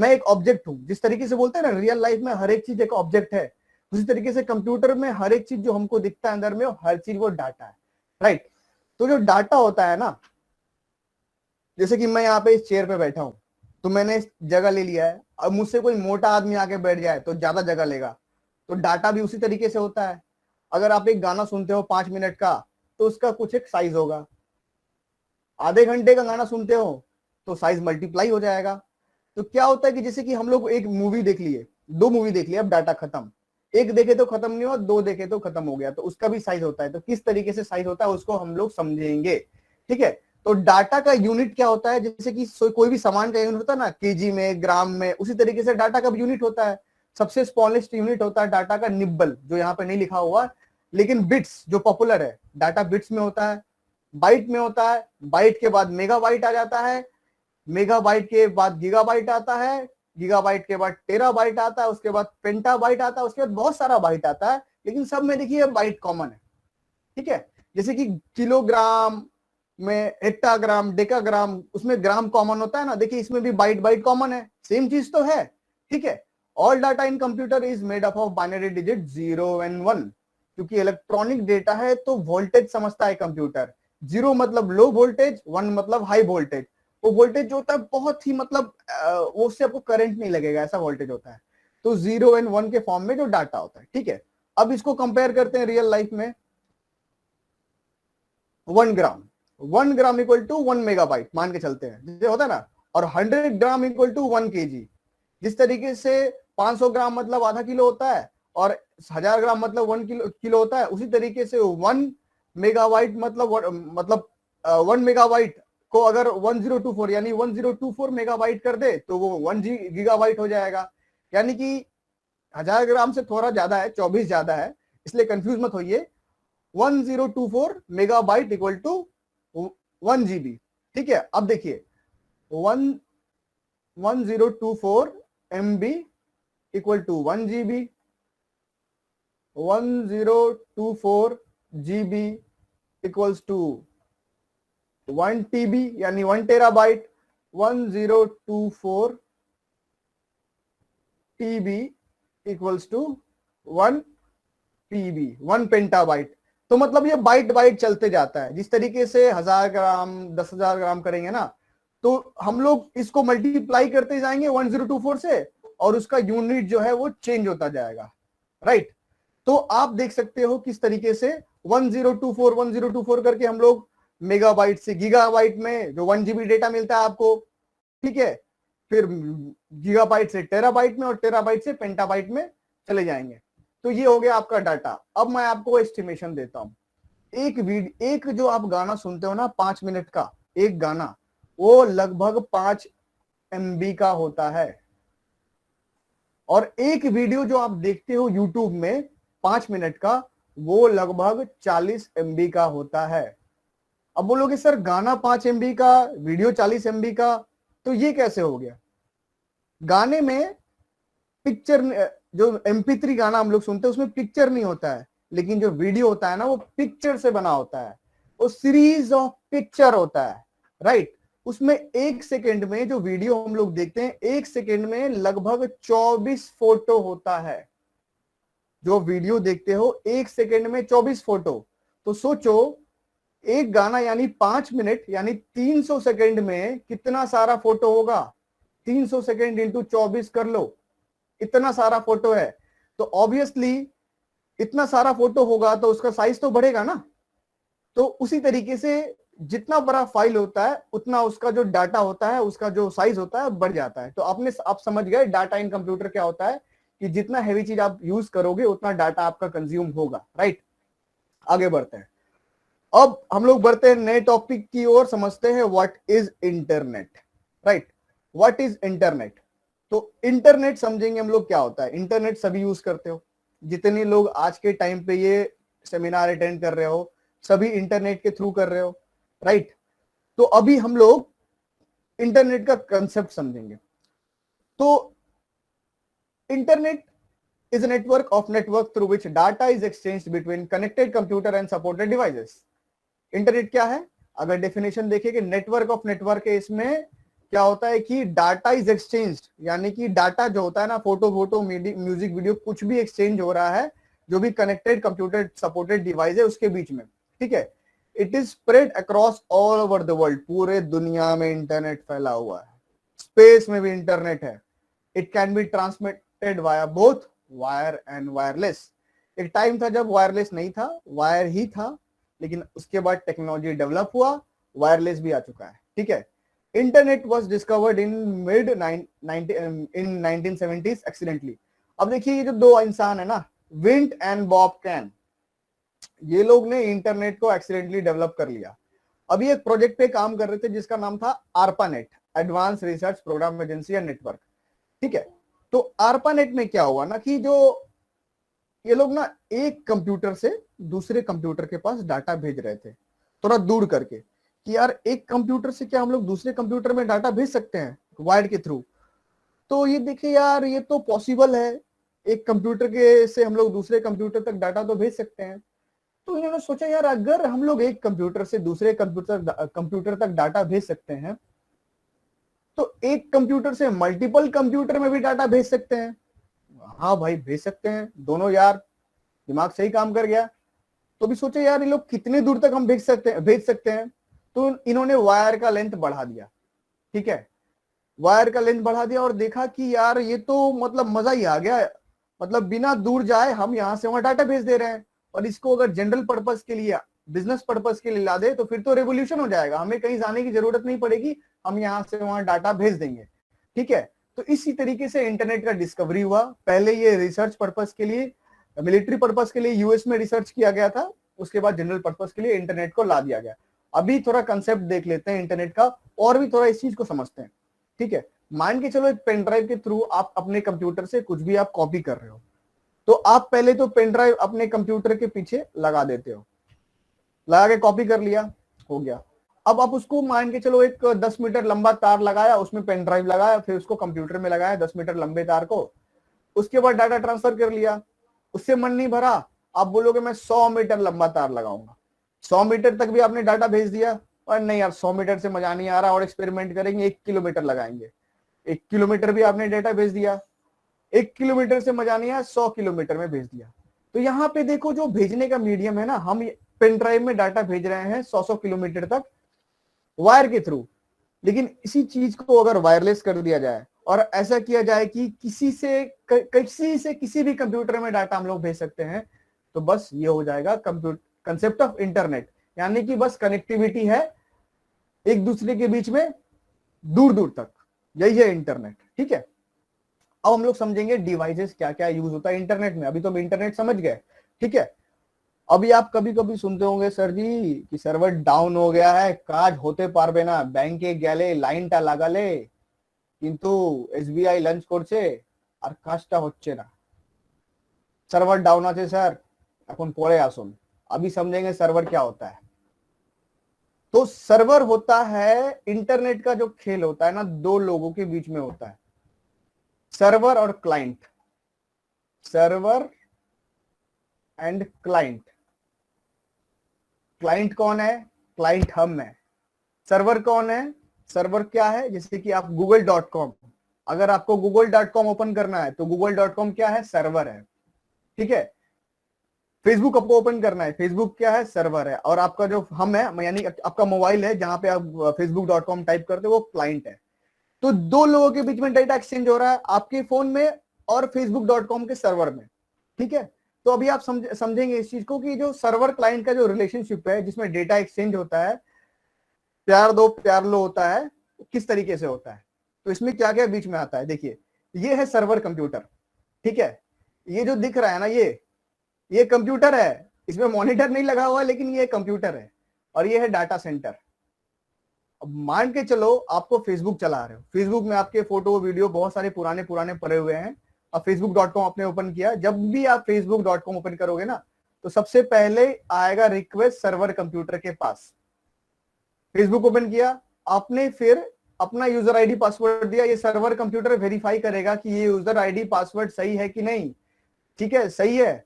एक ऑब्जेक्ट हूं, जिस तरीके से बोलते हैं ना रियल लाइफ में हर एक चीज एक ऑब्जेक्ट है, उसी तरीके से कंप्यूटर में हर एक चीज जो हमको दिखता है अंदर में, हर चीज वो डाटा है, राइट। तो जो डाटा होता है ना, जैसे कि मैं यहाँ पे इस चेयर पे बैठा हूं, तो मैंने इस जगह ले लिया है। अब मुझसे कोई मोटा आदमी आके बैठ जाए तो ज्यादा जगह लेगा, तो डाटा भी उसी तरीके से होता है। अगर आप एक गाना सुनते हो 5 मिनट का, तो उसका कुछ एक साइज होगा। आधे घंटे का गाना सुनते हो तो साइज मल्टीप्लाई हो जाएगा। तो क्या होता है कि जैसे कि हम लोग एक मूवी देख लिए, 2 मूवी देख लिए, अब डाटा खत्म। एक देखे तो खत्म नहीं हुआ, 2 देखे तो खत्म हो गया, तो उसका भी साइज होता है। तो किस तरीके से साइज होता है उसको हम लोग समझेंगे, ठीक है। तो डाटा का यूनिट क्या होता है, जैसे कि कोई भी सामान का यूनिट होता है ना, केजी में, ग्राम में, उसी तरीके से डाटा का यूनिट होता है। सबसे स्मॉलेस्ट यूनिट होता है डाटा का निब्बल, जो यहाँ पे नहीं लिखा हुआ, लेकिन बिट्स जो पॉपुलर है, डाटा बिट्स में होता है, बाइट में होता है, बाइट के बाद मेगाबाइट आ जाता है, मेगाबाइट के बाद गीगाबाइट आता है, गीगाबाइट के बाद टेराबाइट आता है, उसके बाद पेंटाबाइट आता है, उसके बाद बहुत सारा बाइट आता है, लेकिन सब में देखिए बाइट कॉमन है, ठीक है। जैसे कि किलोग्राम में हेक्टाग्राम, डेकाग्राम, उसमें ग्राम कॉमन होता है ना, देखिए इसमें भी बाइट बाइट कॉमन है, सेम चीज तो है, ठीक है। All data in computer is made up of binary digit 0 and 1। क्योंकि इलेक्ट्रॉनिक डेटा है तो वोल्टेज समझता है कंप्यूटर। 0 मतलब लो वोल्टेज, 1 मतलब हाई वोल्टेज। वो वोल्टेज जो होता है बहुत ही मतलब वो उससे आपको करंट नहीं लगेगा, ऐसा वोल्टेज होता है। तो 0 एंड 1 के फॉर्म में जो डाटा होता है, ठीक है। अब इसको कंपेयर करते हैं रियल लाइफ में। 1 ग्राम इक्वल टू 1 मेगाबाइट मान के चलते हैं, जैसे होता है ना। और 100 ग्राम इक्वल टू 1 kg। जिस तरीके से 500 ग्राम मतलब आधा किलो होता है, और 1000 ग्राम मतलब 1 किलो होता है, उसी तरीके से 1 मेगाबाइट मतलब 1 मेगाबाइट को अगर 1024 यानी 1024 मेगाबाइट कर दे तो वो 1 गीगाबाइट हो जाएगा। यानी कि 1000 ग्राम से थोड़ा ज्यादा है, 24 ज्यादा है, इसलिए कंफ्यूज मत होइए। 1024 मेगाबाइट इक्वल टू 1 GB, ठीक है। अब देखिए 1024 MB equal to 1 GB, 1024 GB equals to 1 TB यानी 1 terabyte. 1024 TB equals to 1 PB, 1 pentabyte. तो मतलब ये बाइट बाइट चलते जाता है। जिस तरीके से 1000 ग्राम 10,000 ग्राम करेंगे ना, तो हम लोग इसको मल्टीप्लाई करते जाएंगे 1024 से, और उसका यूनिट जो है वो चेंज होता जाएगा, राइट। तो आप देख सकते हो किस तरीके से 1024 करके हम लोग मेगाबाइट से गीगाबाइट में जो 1 GB डेटा मिलता है आपको, ठीक है, फिर गीगाबाइट से टेराबाइट में, और टेराबाइट से पेंटाबाइट में चले जाएंगे। तो ये हो गया आपका डाटा। अब मैं आपको एस्टिमेशन देता हूं। एक जो आप गाना सुनते हो ना 5 मिनट का एक गाना, वो लगभग 5 MB का होता है। और एक वीडियो जो आप देखते हो यूट्यूब में 5 मिनट का, वो लगभग 40 MB का होता है। अब बोलोगे सर गाना 5 MB का, वीडियो 40 MB का, तो ये कैसे हो गया। गाने में पिक्चर, जो MP3 गाना हम लोग सुनते हैं उसमें पिक्चर नहीं होता है, लेकिन जो वीडियो होता है ना वो पिक्चर से बना होता है, वो सीरीज ऑफ पिक्चर होता है, राइट। उसमें 1 सेकेंड में जो वीडियो हम लोग देखते हैं, 1 सेकेंड में लगभग 24 फोटो होता है। जो वीडियो देखते हो 1 सेकेंड में 24 फोटो। तो सोचो एक गाना यानी 5 मिनट यानी 300 सेकेंड में कितना सारा फोटो होगा। 300 सेकेंड इंटू 24 कर लो, इतना सारा फोटो है। तो ऑब्वियसली इतना सारा फोटो होगा तो उसका साइज तो बढ़ेगा ना। तो उसी तरीके से जितना बड़ा फाइल होता है उतना उसका जो डाटा होता है, उसका जो साइज होता है बढ़ जाता है। तो आप समझ गए डाटा इन कंप्यूटर क्या होता है, कि जितना हैवी चीज आप यूज करोगे उतना डाटा आपका कंज्यूम होगा, राइट। आगे बढ़ते हैं। अब हम लोग बढ़ते हैं नए टॉपिक की ओर, समझते हैं what is internet, right. What is internet. तो इंटरनेट समझेंगे हम लोग क्या होता है। इंटरनेट सभी यूज करते हो, जितने लोग आज के टाइम पे ये सेमिनार अटेंड कर रहे हो सभी इंटरनेट के थ्रू कर रहे हो, राइट। तो अभी हम लोग इंटरनेट का कंसेप्ट समझेंगे। तो internet is a network of network through which data is exchanged between connected computer and supported devices. Internet क्या है, अगर डेफिनेशन देखें कि नेटवर्क ऑफ नेटवर्क है, इसमें क्या होता है कि डाटा इज एक्सचेंज्ड, यानी कि डाटा जो होता है ना, फोटो म्यूजिक वीडियो कुछ भी एक्सचेंज हो रहा है जो भी कनेक्टेड कंप्यूटर सपोर्टेड डिवाइस है उसके बीच में, ठीक है। It is spread across all over the world, पूरे दुनिया में इंटरनेट फैला हुआ है, स्पेस में भी इंटरनेट है। It can be transmitted via both wire and wireless. एक टाइम था जब वायरलेस नहीं था, वायर ही था, लेकिन उसके बाद टेक्नोलॉजी डेवलप हुआ, वायरलेस भी आ चुका है, ठीक है। Internet was discovered in mid in 1970s accidentally. अब देखिए ये जो दो इंसान है ना, विंट एंड बॉब कैन, ये लोग ने इंटरनेट को एक्सीडेंटली डेवलप कर लिया। अभी एक प्रोजेक्ट पे काम कर रहे थे जिसका नाम था ARPANET, advance research program agency and network, ठीक है। तो ARPANET में क्या हुआ ना कि जो ये लोग ना एक कंप्यूटर से दूसरे कंप्यूटर के पास डाटा भेज रहे थे, थोड़ा दूर करके, कि यार एक कंप्यूटर से क्या हम लोग दूसरे कंप्यूटर में डाटा भेज सकते हैं वायर के थ्रू। तो ये देखिए यार ये तो पॉसिबल है, एक कंप्यूटर के से हम लोग दूसरे कंप्यूटर तक डाटा तो भेज सकते हैं। तो इन्होंने सोचा यार अगर हम लोग एक कंप्यूटर से दूसरे कंप्यूटर तक डाटा भेज सकते हैं तो एक कंप्यूटर से मल्टीपल कंप्यूटर में भी डाटा भेज सकते हैं। हाँ भाई भेज सकते हैं, दोनों यार दिमाग सही काम कर गया। तो भी सोचे यार ये लोग कितने दूर तक हम भेज सकते हैं। तो इन्होंने वायर का लेंथ बढ़ा दिया, ठीक है, वायर का लेंथ बढ़ा दिया और देखा कि यार ये तो मतलब मजा ही आ गया, मतलब बिना दूर जाए हम यहां से वहां डाटा भेज दे रहे हैं। और इसको अगर जनरल पर्पस के लिए, बिजनेस पर्पस के लिए ला दे तो फिर तो रेवोल्यूशन हो जाएगा, हमें कहीं जाने की जरूरत नहीं पड़ेगी, हम यहां से वहां डाटा भेज देंगे, ठीक है। तो इसी तरीके से इंटरनेट का डिस्कवरी हुआ। पहले ये रिसर्च पर्पस के लिए, मिलिट्री पर्पस के लिए यूएस में रिसर्च किया गया था, उसके बाद जनरल पर्पस के लिए इंटरनेट को ला दिया गया। अभी थोड़ा कंसेप्ट देख लेते हैं इंटरनेट का और भी थोड़ा इस चीज को समझते हैं, ठीक है। मान के चलो एक पेन ड्राइव के थ्रू आप अपने कंप्यूटर से कुछ भी आप कॉपी कर रहे हो, तो आप पहले तो पेन ड्राइव अपने कंप्यूटर के पीछे लगा देते हो, लगा के कॉपी कर लिया, हो गया। अब आप उसको मान के चलो एक 10 मीटर लंबा तार लगाया, उसमें पेन ड्राइव लगाया, फिर उसको कंप्यूटर में लगाया 10 मीटर लंबे तार को, उसके बाद डाटा ट्रांसफर कर लिया, उससे मन नहीं भरा, आप बोलोगे मैं 100 मीटर लंबा तार लगाऊंगा, 100 मीटर तक भी आपने डाटा भेज दिया, और नहीं यार 100 मीटर से मजा नहीं आ रहा और एक्सपेरिमेंट करेंगे 1 किलोमीटर लगाएंगे, 1 किलोमीटर भी आपने डाटा भेज दिया, 1 किलोमीटर से मजा नहीं आया 100 किलोमीटर में भेज दिया। तो यहाँ पे देखो जो भेजने का मीडियम है ना, हम पेन ड्राइव में डाटा भेज रहे हैं 100 किलोमीटर तक वायर के थ्रू, लेकिन इसी चीज को अगर वायरलेस कर दिया जाए और ऐसा किया जाए कि किसी से किसी भी कंप्यूटर में डाटा हम लोग भेज सकते हैं, तो बस ये हो जाएगा कंसेप्ट ऑफ इंटरनेट, यानी कि बस कनेक्टिविटी है एक दूसरे के बीच में दूर दूर तक, यही है इंटरनेट, ठीक है। अब हम लोग समझेंगे डिवाइसेस क्या क्या यूज होता है इंटरनेट में। अभी तो हम इंटरनेट समझ गए, ठीक है। अभी आप कभी कभी सुनते होंगे सर जी कि सर्वर डाउन हो गया है, काज होते पारबे ना, ব্যাংকে গেলে লাইনটা লাগালে কিন্তু এসবিআই লঞ্চ করছে আর কাজটা হচ্ছে না, सर्वर डाउन আছে স্যার, এখন পরে আসুন। अभी समझेंगे सर्वर क्या होता है। तो सर्वर होता है इंटरनेट का जो खेल होता है ना, दो लोगों के बीच में होता है, सर्वर और client, server and client. Client कौन है, क्लाइंट हम है। सर्वर कौन है, सर्वर क्या है, जैसे कि आप google.com, अगर आपको google.com ओपन करना है तो google.com क्या है, सर्वर है, ठीक है। फेसबुक आपको ओपन करना है, फेसबुक क्या है, सर्वर है। और आपका जो हम है यानी आपका मोबाइल है जहां पे आप facebook.com टाइप करते हो वो क्लाइंट है। तो दो लोगों के बीच में डाटा एक्सचेंज हो रहा है, आपके फोन में और facebook.com के सर्वर में। ठीक है, तो अभी आप समझेंगे इस चीज को कि जो सर्वर क्लाइंट का जो रिलेशनशिप है जिसमें डेटा एक्सचेंज होता है, प्यार दो प्यार लो होता है, किस तरीके से होता है। तो इसमें क्या क्या बीच में आता है, देखिए ये है सर्वर कंप्यूटर, ठीक है, ये जो दिख रहा है ना ये कंप्यूटर है, इसमें मॉनिटर नहीं लगा हुआ लेकिन ये कंप्यूटर है, और ये है डाटा सेंटर। अब मान के चलो आपको फेसबुक चला रहे हो, फेसबुक में आपके फोटो वीडियो बहुत सारे पुराने पुराने पड़े हुए हैं। अब facebook.com आपने ओपन किया, जब भी आप facebook.com ओपन करोगे ना तो सबसे पहले आएगा रिक्वेस्ट सर्वर कंप्यूटर के पास। फेसबुक ओपन किया आपने, फिर अपना यूजर आईडी पासवर्ड दिया, ये सर्वर कंप्यूटर वेरीफाई करेगा कि ये यूजर आईडी पासवर्ड सही है कि नहीं। ठीक है, सही है,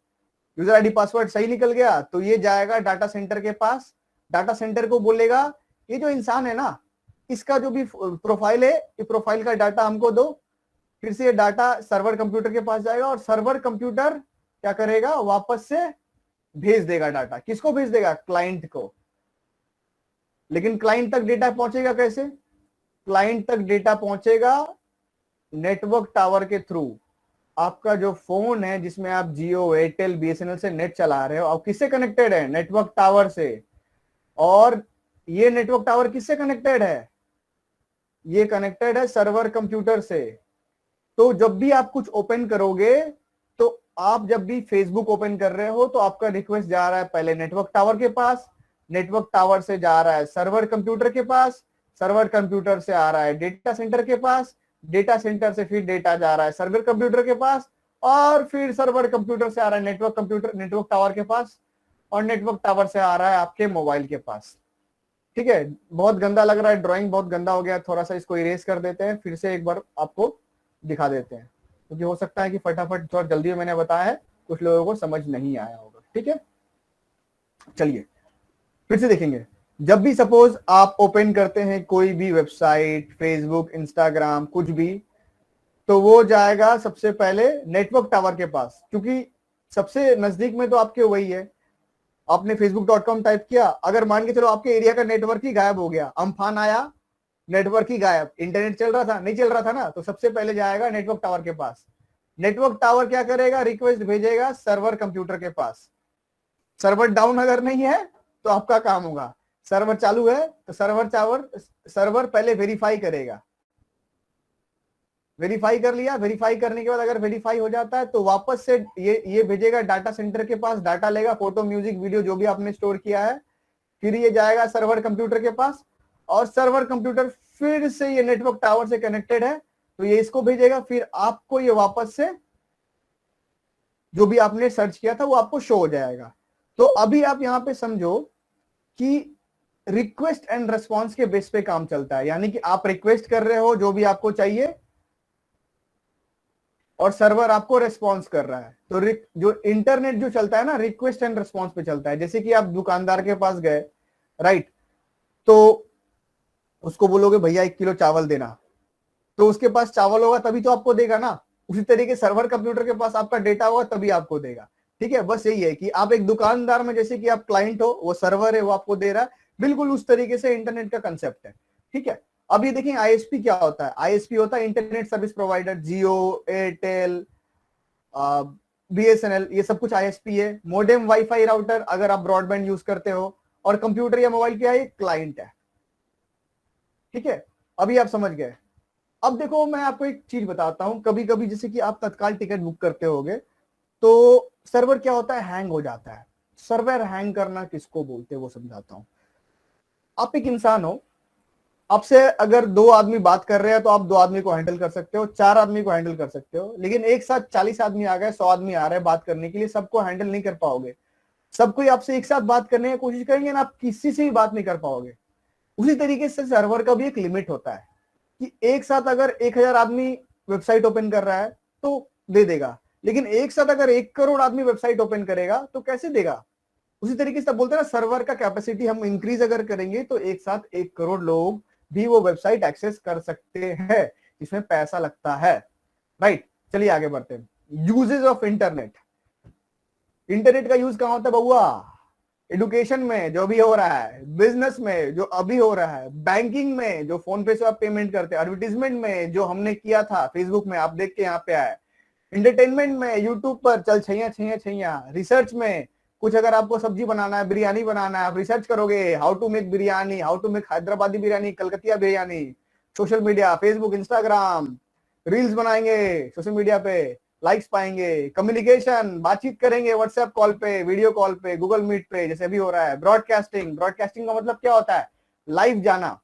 यूजर आईडी पासवर्ड सही निकल गया तो ये जाएगा डाटा सेंटर के पास। डाटा सेंटर को बोलेगा ये जो इंसान है ना, इसका जो भी प्रोफाइल है, ये प्रोफाइल का डाटा हमको दो। फिर से ये डाटा सर्वर कंप्यूटर के पास जाएगा और सर्वर कंप्यूटर क्या करेगा, वापस से भेज देगा डाटा। किसको भेज देगा, क्लाइंट को। लेकिन क्लाइंट तक डेटा पहुंचेगा कैसे, क्लाइंट तक डेटा पहुंचेगा नेटवर्क टावर के थ्रू। आपका जो फोन है जिसमें आप जियो एयरटेल बीएसएनएल से नेट चला रहे हो, आप किससे कनेक्टेड है, नेटवर्क टावर से। और ये नेटवर्क टावर किससे कनेक्टेड है, ये कनेक्टेड है सर्वर कंप्यूटर से। तो जब भी आप कुछ ओपन करोगे, तो आप जब भी फेसबुक ओपन कर रहे हो तो आपका रिक्वेस्ट जा रहा है पहले नेटवर्क टावर के पास, नेटवर्क टावर से जा रहा है सर्वर कंप्यूटर के पास, सर्वर कंप्यूटर से आ रहा है डेटा सेंटर के पास, डेटा सेंटर से फिर डेटा जा रहा है सर्वर कंप्यूटर के पास, और फिर सर्वर कंप्यूटर से आ रहा है नेटवर्क टावर के पास, और नेटवर्क टावर से आ रहा है आपके मोबाइल के पास। ठीक है, बहुत गंदा लग रहा है, ड्राइंग बहुत गंदा हो गया, थोड़ा सा इसको इरेज कर देते हैं, फिर से एक बार आपको दिखा देते हैं, क्योंकि हो सकता है कि फटाफट थोड़ा जल्दी में मैंने बताया है, कुछ लोगों को समझ नहीं आया होगा। ठीक है, चलिए फिर से देखेंगे। जब भी सपोज आप ओपन करते हैं कोई भी वेबसाइट, फेसबुक, इंस्टाग्राम, कुछ भी, तो वो जाएगा सबसे पहले नेटवर्क टावर के पास, क्योंकि सबसे नजदीक में तो आपके वही है। आपने facebook.com टाइप किया, अगर मान के चलो आपके एरिया का नेटवर्क ही गायब हो गया, अम्फान आया, नेटवर्क ही गायब, इंटरनेट चल रहा था, नहीं चल रहा था ना, तो सबसे पहले जाएगा नेटवर्क टावर के पास। नेटवर्क टावर क्या करेगा, रिक्वेस्ट भेजेगा सर्वर कंप्यूटर के पास। सर्वर डाउन अगर नहीं है तो आपका काम होगा, सर्वर चालू है तो सर्वर पहले वेरीफाई करेगा। वेरीफाई कर लिया, वेरीफाई करने के बाद अगर वेरीफाई हो जाता है तो वापस से ये भेजेगा डाटा सेंटर के पास, डाटा लेगा, फोटो, म्यूजिक, वीडियो जो भी आपने स्टोर किया है, फिर ये जाएगा सर्वर कंप्यूटर के पास, और सर्वर कंप्यूटर फिर से ये नेटवर्क टावर से कनेक्टेड है तो ये इसको भेजेगा, फिर आपको ये वापस से जो भी आपने सर्च किया था वो आपको शो हो जाएगा। तो अभी आप यहां पे समझो कि रिक्वेस्ट एंड रेस्पॉन्स के बेस पे काम चलता है, यानी कि आप रिक्वेस्ट कर रहे हो जो भी आपको चाहिए और सर्वर आपको रेस्पॉन्स कर रहा है। तो जो इंटरनेट जो चलता है ना, रिक्वेस्ट एंड रेस्पॉन्स पे चलता है। जैसे कि आप दुकानदार के पास गए, राइट, तो उसको बोलोगे भैया 1 किलो चावल देना, तो उसके पास चावल होगा तभी तो आपको देगा ना। उसी तरीके सर्वर कंप्यूटर के पास आपका डेटा होगा तभी आपको देगा। ठीक है, बस यही है कि आप एक दुकानदार में जैसे कि आप क्लाइंट हो, वो सर्वर है, वो आपको दे रहा है, बिल्कुल उस तरीके से इंटरनेट का कंसेप्ट है। ठीक है, अब ये देखें आईएसपी क्या होता है। आईएसपी होता है इंटरनेट सर्विस प्रोवाइडर, जियो, एयरटेल, बीएसएनएल, ये सब कुछ आईएसपी है। मोडेम, वाईफाई राउटर अगर आप ब्रॉडबैंड यूज करते हो, और कंप्यूटर या मोबाइल क्या है, क्लाइंट है। ठीक है, अभी आप समझ गए। अब देखो मैं आपको एक चीज बताता हूं, कभी कभी जैसे कि आप तत्काल टिकट बुक करते होगे तो सर्वर क्या होता है, हैंग हो जाता है। सर्वर हैंग करना किसको बोलते हैं वो समझाता हूं। आप एक इंसान हो, आपसे अगर 2 आदमी बात कर रहे हैं तो आप 2 आदमी को हैंडल कर सकते हो, 4 आदमी को हैंडल कर सकते हो, लेकिन एक साथ 40 आदमी आ गए, 100 आदमी आ रहे हैं बात करने के लिए, सबको हैंडल नहीं कर पाओगे। सब कोई आपसे एक साथ बात करने की कोशिश करेंगे ना, आप किसी से भी बात नहीं कर पाओगे। उसी तरीके से सर्वर का भी एक लिमिट होता है कि एक साथ अगर 1000 आदमी वेबसाइट ओपन कर रहा है तो दे देगा, लेकिन एक साथ अगर 1 करोड़ आदमी वेबसाइट ओपन करेगा तो कैसे देगा। उसी तरीके से बोलते हैं ना, सर्वर का कैपेसिटी हम इंक्रीज अगर करेंगे तो एक साथ 1 करोड़ लोग भी वो वेबसाइट एक्सेस कर सकते हैं, इसमें पैसा लगता है। राइट, चलिए आगे बढ़ते हैं। Uses of internet. इंटरनेट का यूज कहां होता है बउआ, एडुकेशन में जो भी हो रहा है, बिजनेस में जो अभी हो रहा है, बैंकिंग में जो फोन पे से आप पेमेंट करते हैं, एडवर्टीजमेंट में जो हमने किया था फेसबुक में, आप देख के यहाँ पे आए, एंटरटेनमेंट में यूट्यूब पर चल छैया छैया छैया। रिसर्च में कुछ अगर आपको सब्जी बनाना है, बिरयानी बनाना है, आप रिसर्च करोगे how to make biryani, how to make Hyderabadi biryani, कलकतिया biryani. Social media, Facebook, Instagram, reels बनाएंगे सोशल मीडिया पे, लाइक्स पाएंगे। कम्युनिकेशन, बातचीत करेंगे व्हाट्सएप कॉल पे, वीडियो कॉल पे, गूगल मीट पे, जैसे अभी हो रहा है। ब्रॉडकास्टिंग, ब्रॉडकास्टिंग का मतलब क्या होता है? लाइव जाना।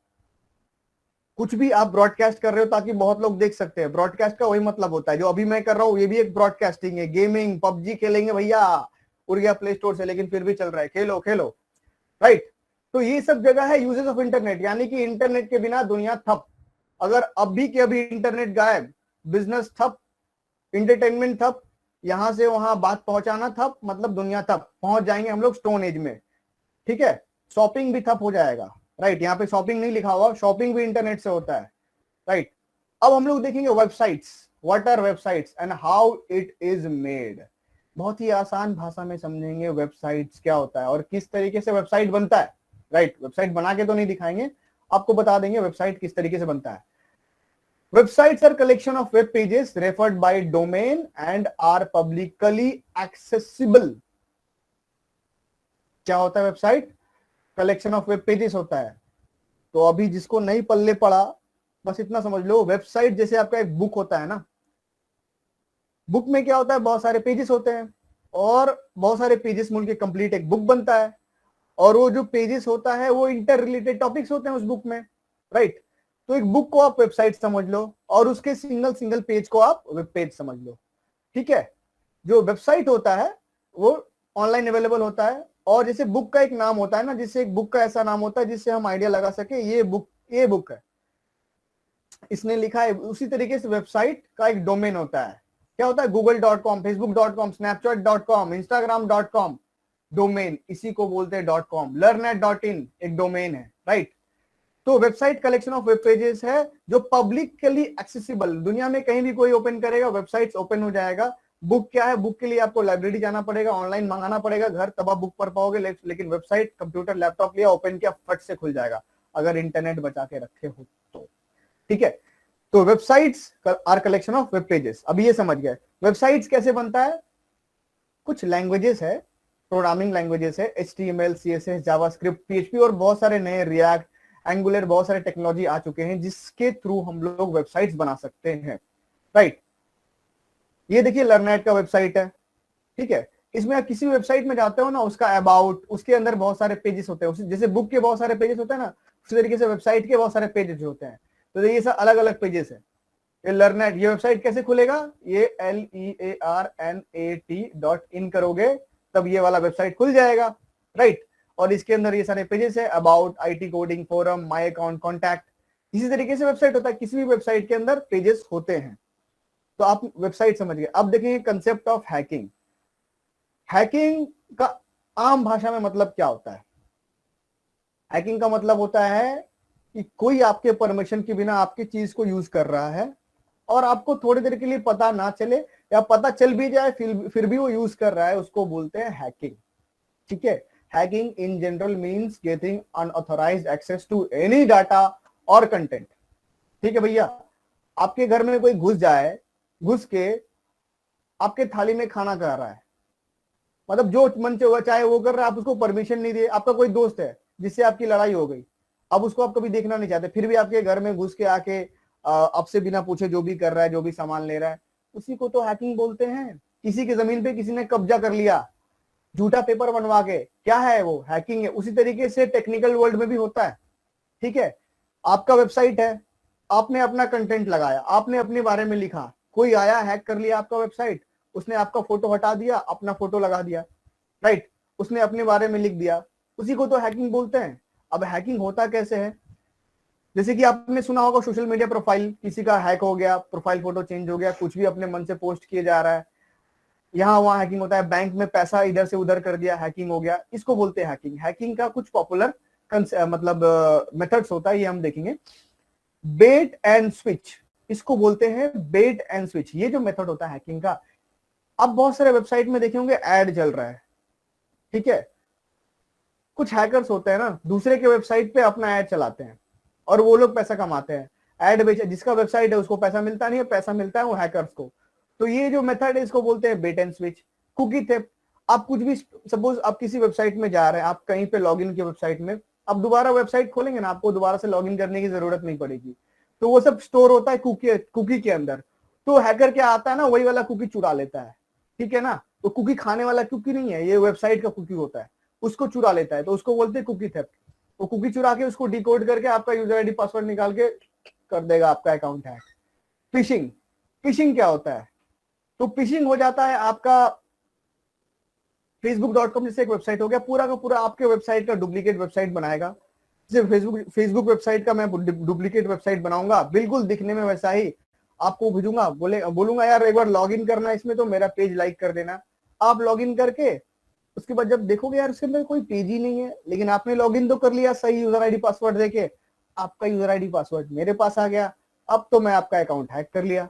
कुछ भी आप ब्रॉडकास्ट कर रहे हो ताकि बहुत लोग देख सकते हैं, ब्रॉडकास्ट का वही मतलब होता है। जो अभी मैं कर रहा हूँ ये भी एक ब्रॉडकास्टिंग है। गेमिंग, पबजी खेलेंगे भैया, उड़ गया प्ले स्टोर से, लेकिन फिर भी चल रहा है, खेलो खेलो, राइट। तो ये सब जगह है यूजेस ऑफ इंटरनेट, यानी कि इंटरनेट के बिना दुनिया ठप। अगर अभी के अभी इंटरनेट गायब, बिजनेस ठप, इंटरटेनमेंट ठप, यहां से वहां बात पहुंचाना ठप, मतलब दुनिया ठप। पहुंच जाएंगे हम लोग स्टोन एज में, ठीक है। शॉपिंग भी ठप हो जाएगा, राइट। यहाँ पे शॉपिंग नहीं लिखा हुआ, शॉपिंग भी इंटरनेट से होता है, राइट। अब हम लोग देखेंगे websites, what are websites and how it is made. बहुत ही आसान भाषा में समझेंगे वेबसाइट्स क्या होता है और किस तरीके से वेबसाइट बनता है, राइट। वेबसाइट बना के तो नहीं दिखाएंगे, आपको बता देंगे वेबसाइट किस तरीके से बनता है। Websites are collection of web pages referred by domain and are publicly accessible. क्या होता है website? Collection of web pages होता है। तो अभी जिसको नहीं पल्ले पड़ा, बस इतना समझ लो, वेबसाइट जैसे आपका एक बुक होता है ना, बुक में क्या होता है? बहुत सारे पेजेस होते हैं और बहुत सारे पेजेस मिलकर कंप्लीट एक बुक बनता है। और वो जो पेजेस होता है वो इंटर रिलेटेड टॉपिक्स होते हैं उस बुक में, राइट। तो एक बुक को आप वेबसाइट समझ लो और उसके सिंगल सिंगल पेज को आप वेब पेज समझ लो, ठीक है। जो वेबसाइट होता है वो ऑनलाइन अवेलेबल होता है, और जैसे बुक का एक नाम होता है ना, जिससे एक बुक का ऐसा नाम होता है जिससे हम आइडिया लगा सके ये बुक है, इसने लिखा है, उसी तरीके से वेबसाइट का एक डोमेन होता है। क्या होता है? google.com, facebook.com, snapchat.com, instagram.com, domain इसी को बोलते हैं .com। learnet.in एक डोमेन है, राइट। तो website collection of web pages है जो पब्लिकली एक्सेसिबल, दुनिया में कहीं भी कोई ओपन करेगा वेबसाइट ओपन हो जाएगा। बुक क्या है? बुक के लिए आपको लाइब्रेरी जाना पड़ेगा, ऑनलाइन मंगाना पड़ेगा घर, तब आप बुक पढ़ पाओगे। लेकिन वेबसाइट कंप्यूटर लैपटॉप लिया, ओपन किया, फट से खुल जाएगा, अगर इंटरनेट बचा के रखे हो तो, ठीक है। तो websites are collection of web pages. अभी ये समझ गए वेबसाइट्स कैसे बनता है। कुछ लैंग्वेजेस है, प्रोग्रामिंग लैंग्वेजेस है, HTML, CSS, जावास्क्रिप्ट, PHP और बहुत सारे नए रिएक्ट, एंगुलर, बहुत सारे टेक्नोलॉजी आ चुके हैं जिसके थ्रू हम लोग वेबसाइट्स बना सकते हैं, राइट। ये देखिए लर्नेट का वेबसाइट है, ठीक है। इसमें आप किसी वेबसाइट में जाते हो ना, उसका अबाउट, उसके अंदर बहुत सारे पेजेस होते हैं, जैसे बुक के बहुत सारे पेजेस होते हैं ना, उसी तरीके से वेबसाइट के बहुत सारे पेजेस होते हैं। तो ये सब अलग अलग पेजेस है। ये लर्नेट, ये वेबसाइट कैसे खुलेगा? ये LEARNAT.in करोगे तब ये वाला वेबसाइट खुल जाएगा, राइट। और इसके अंदर ये सारे पेजेस है, about, IT coding, forum, my account, contact. इसी तरीके से वेबसाइट होता है, किसी भी वेबसाइट के अंदर पेजेस होते हैं। तो आप वेबसाइट समझ गए। अब देखेंगे कंसेप्ट ऑफ हैकिंग। हैकिंग का आम भाषा में मतलब क्या होता है? हैकिंग का मतलब होता है कि कोई आपके परमिशन के बिना आपकी चीज को यूज कर रहा है और आपको थोड़ी देर के लिए पता ना चले, या पता चल भी जाए फिर भी वो यूज कर रहा है, उसको बोलते हैं हैकिंग, ठीक है। Hacking in general means getting unauthorized access to any data और कंटेंट, ठीक है भैया। आपके घर में कोई घुस जाए, घुस के आपके थाली में खाना खा रहा है, मतलब जो मन से हुआ चाहे वो कर रहा है, आप उसको परमिशन नहीं दिए। आपका कोई दोस्त है जिससे आपकी लड़ाई हो गई, अब उसको आप कभी देखना नहीं चाहते, फिर भी आपके घर में घुस के आके आपसे बिना पूछे जो भी कर रहा है, जो भी सामान ले रहा है, उसी को तो हैकिंग बोलते हैं। किसी की जमीन पे किसी ने कब्जा कर लिया झूठा पेपर बनवा के, क्या है वो? हैकिंग है। उसी तरीके से टेक्निकल वर्ल्ड में भी होता है, ठीक है। आपका वेबसाइट है, आपने अपना कंटेंट लगाया, आपने अपने बारे में लिखा, कोई आया हैक कर लिया आपका वेबसाइट, उसने आपका फोटो हटा दिया, अपना फोटो लगा दिया, राइट। उसने अपने बारे में लिख दिया, उसी को तो हैकिंग बोलते हैं। अब हैकिंग होता कैसे है? जैसे कि आपने सुना होगा सोशल मीडिया प्रोफाइल किसी का हैक हो गया, प्रोफाइल फोटो चेंज हो गया, कुछ भी अपने मन से पोस्ट किए जा रहा है, यहाँ वहां हैकिंग होता है। बैंक में पैसा इधर से उधर कर दिया, हैकिंग हो गया, इसको बोलते हैं हैकिंग। हैकिंग का कुछ पॉपुलर मतलब मेथड्स होता है, ये हम देखेंगे। बेट एंड स्विच, इसको बोलते हैं बेट एंड स्विच, ये जो मेथड होता है हैकिंग का। अब बहुत सारे वेबसाइट में देखे होंगे ऐड चल रहा है, ठीक है। कुछ हैकर्स होते हैं ना, दूसरे के वेबसाइट पे अपना ऐड चलाते हैं और वो लोग पैसा कमाते हैं। ऐड बेच, जिसका वेबसाइट है उसको पैसा मिलता नहीं है, पैसा मिलता है वो हैकर्स को। तो ये जो मेथड है इसको बोलते हैं बेट एंड स्विच। कुकी थेफ्ट, आप कुछ भी, सपोज आप किसी वेबसाइट में जा रहे हैं, आप कहीं पे लॉगिन किया वेबसाइट में, आप दोबारा वेबसाइट खोलेंगे ना, आपको दोबारा से लॉगिन करने की जरूरत नहीं पड़ेगी, तो वो सब स्टोर होता है कुकी के अंदर। तो हैकर क्या आता है ना, वही वाला कुकी चुरा लेता है, ठीक है ना। तो कुकी खाने वाला कुकी नहीं है, ये वेबसाइट का कुकी होता है, उसको चुरा लेता है, तो उसको बोलते हैं कुकी थेफ्ट। वो कुकी चुरा के उसको डिकोड करके आपका यूजर आईडी पासवर्ड निकाल के कर देगा आपका अकाउंट हैक। फिशिंग, फिशिंग क्या होता है? तो फिशिंग हो जाता है आपका facebook.com जैसे एक वेबसाइट हो गया, पूरा का पूरा आपके वेबसाइट का डुप्लीकेट वेबसाइट बनाएगा। जैसे फेसबुक वेबसाइट का मैं डुप्लीकेट वेबसाइट बनाऊंगा, बिल्कुल दिखने में वैसा ही, आपको भेजूंगा, बोलूंगा यार एक बार लॉग इन करना इसमें, तो मेरा पेज लाइक कर देना। आप लॉग इन करके उसके बाद जब देखोगे यार उसके अंदर कोई पेज ही नहीं है, लेकिन आपने लॉग इन तो कर लिया सही यूजर आईडी पासवर्ड देके, आपका यूजर आईडी पासवर्ड मेरे पास आ गया, अब तो मैं आपका अकाउंट हैक कर लिया,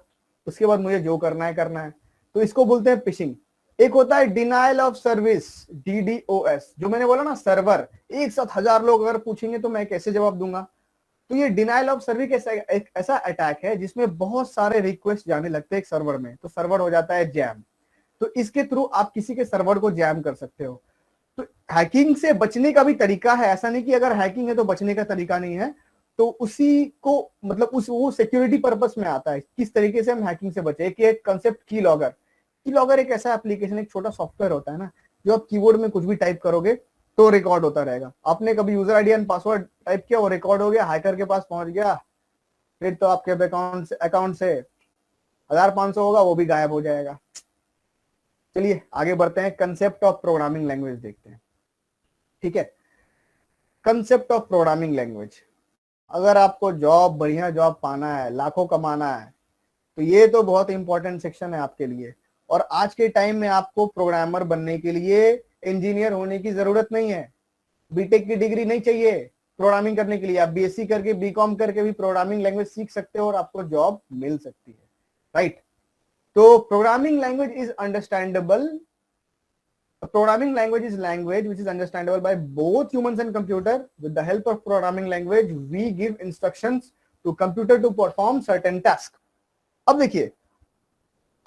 उसके बाद मुझे जो करना है करना है। तो इसको बोलते हैं फिशिंग। एक होता है डिनाइल ऑफ सर्विस, DDoS, जो मैंने बोला ना सर्वर, एक साथ 1000 लोग अगर पूछेंगे तो मैं कैसे जवाब दूंगा। तो ये डिनाइल ऑफ सर्विस एक ऐसा अटैक है जिसमें बहुत सारे रिक्वेस्ट जाने लगते हैं एक सर्वर में, तो सर्वर हो जाता है जैम। तो इसके थ्रू आप किसी के सर्वर को जैम कर सकते हो। तो हैकिंग से बचने का भी तरीका है, ऐसा नहीं कि अगर हैकिंग है तो बचने का तरीका नहीं है। तो उसी को मतलब वो सिक्योरिटी पर्पस में आता है, किस तरीके से हम हैकिंग से बचे। एक कंसेप्ट की लॉगर, की लॉगर एक ऐसा एप्लीकेशन, एक छोटा सॉफ्टवेयर होता है ना, जो आप कीबोर्ड में कुछ भी टाइप करोगे तो रिकॉर्ड होता रहेगा। आपने कभी user ID and password type किया, वो रिकॉर्ड हो गया, हैकर के पास पहुंच गया, फिर तो आपके अकाउंट से 1500 होगा वो भी गायब हो जाएगा। चलिए आगे बढ़ते हैं, कंसेप्ट ऑफ प्रोग्रामिंग लैंग्वेज देखते हैं। ठीक है, कंसेप्ट ऑफ प्रोग्रामिंग लैंग्वेज, अगर आपको जॉब, बढ़िया जॉब पाना है, लाखों कमाना है, तो ये तो बहुत इंपॉर्टेंट सेक्शन है आपके लिए। और आज के टाइम में आपको प्रोग्रामर बनने के लिए इंजीनियर होने की जरूरत नहीं है, बीटेक की डिग्री नहीं चाहिए प्रोग्रामिंग करने के लिए। आप बीएससी करके, बीकॉम करके भी प्रोग्रामिंग लैंग्वेज सीख सकते हो और आपको जॉब मिल सकती है, राइट। तो programming language is understandable, programming language is language which is understandable by both humans and computer. With the help of programming language we give instructions to computer to perform certain task. अब देखिए,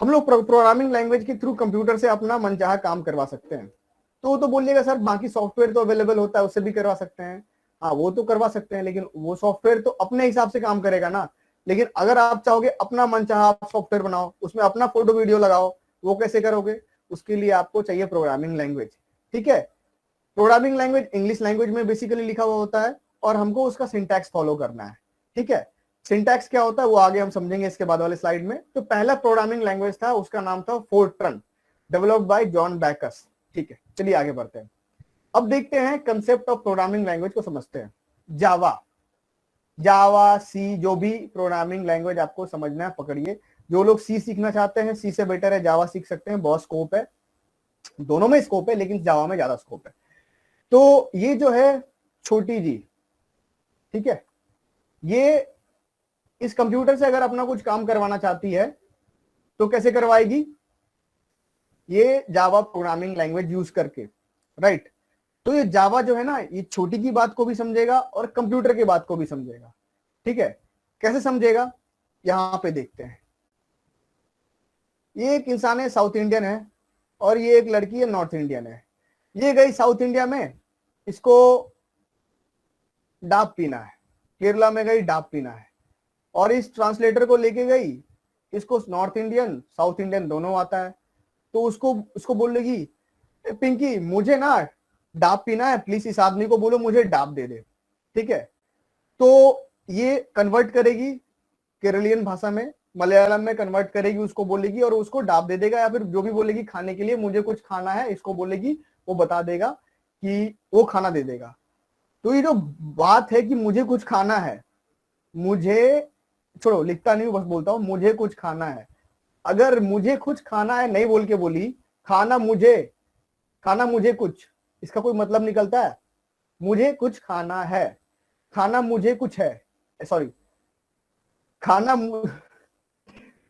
हम लोग programming language के through computer से अपना मनचाहा काम करवा सकते हैं। तो वो तो बोलिएगा सर बाकी सॉफ्टवेयर तो अवेलेबल होता है, उससे भी करवा सकते हैं। हाँ वो तो करवा सकते हैं, लेकिन वो सॉफ्टवेयर तो अपने हिसाब से काम करेगा ना। लेकिन अगर आप चाहोगे अपना मनचाहा आप सॉफ्टवेयर बनाओ, उसमें अपना फोटो वीडियो लगाओ, वो कैसे करोगे? उसके लिए आपको चाहिए प्रोग्रामिंग लैंग्वेज। ठीक है, प्रोग्रामिंग लैंग्वेज इंग्लिश लैंग्वेज में बेसिकली लिखा हुआ होता है और हमको उसका सिंटैक्स फॉलो करना है। ठीक है, सिंटैक्स क्या होता है वो आगे हम समझेंगे इसके बाद वाले स्लाइड में। तो पहला प्रोग्रामिंग लैंग्वेज था, उसका नाम था Fortran, developed by John Bacchus. ठीक है, चलिए आगे बढ़ते हैं। अब देखते हैं कंसेप्ट ऑफ प्रोग्रामिंग लैंग्वेज को समझते हैं। जावा, जावा, सी, जो भी प्रोग्रामिंग लैंग्वेज आपको समझना है पकड़िए। जो लोग सी सीखना चाहते हैं, सी से बेटर है जावा सीख सकते हैं, बहुत स्कोप है, दोनों में स्कोप है, लेकिन जावा में ज्यादा स्कोप है। तो ये जो है छोटी जी, ठीक है, ये इस कंप्यूटर से अगर अपना कुछ काम करवाना चाहती है तो कैसे करवाएगी? ये जावा प्रोग्रामिंग लैंग्वेज यूज करके, राइट। तो ये जावा जो है ना, ये छोटी की बात को भी समझेगा और कंप्यूटर की बात को भी समझेगा। ठीक है, कैसे समझेगा यहां पे देखते हैं। ये एक इंसान है, साउथ इंडियन है, और ये एक लड़की है, नॉर्थ इंडियन है। ये गई साउथ इंडिया में, इसको डाब पीना है, केरला में गई डाब पीना है, और इस ट्रांसलेटर को लेके गई, इसको नॉर्थ इंडियन साउथ इंडियन दोनों आता है। तो उसको बोलेगी पिंकी मुझे ना डाब पीना है, प्लीज इस आदमी को बोलो मुझे डाब दे दे। ठीक है, तो ये कन्वर्ट करेगी केरलियन भाषा में, मलयालम में कन्वर्ट करेगी, उसको बोलेगी और उसको डाब दे देगा। या फिर जो भी बोलेगी खाने के लिए, मुझे कुछ खाना है, इसको बोलेगी, वो बता देगा कि वो खाना दे देगा। तो ये जो बात है कि मुझे कुछ खाना है, मुझे छोड़ो लिखता नहीं हूं, बस बोलता हूं मुझे कुछ खाना है। अगर मुझे कुछ खाना है नहीं बोल के बोली खाना मुझे कुछ, इसका कोई मतलब निकलता है? मुझे कुछ खाना है, खाना मुझे कुछ है, सॉरी, खाना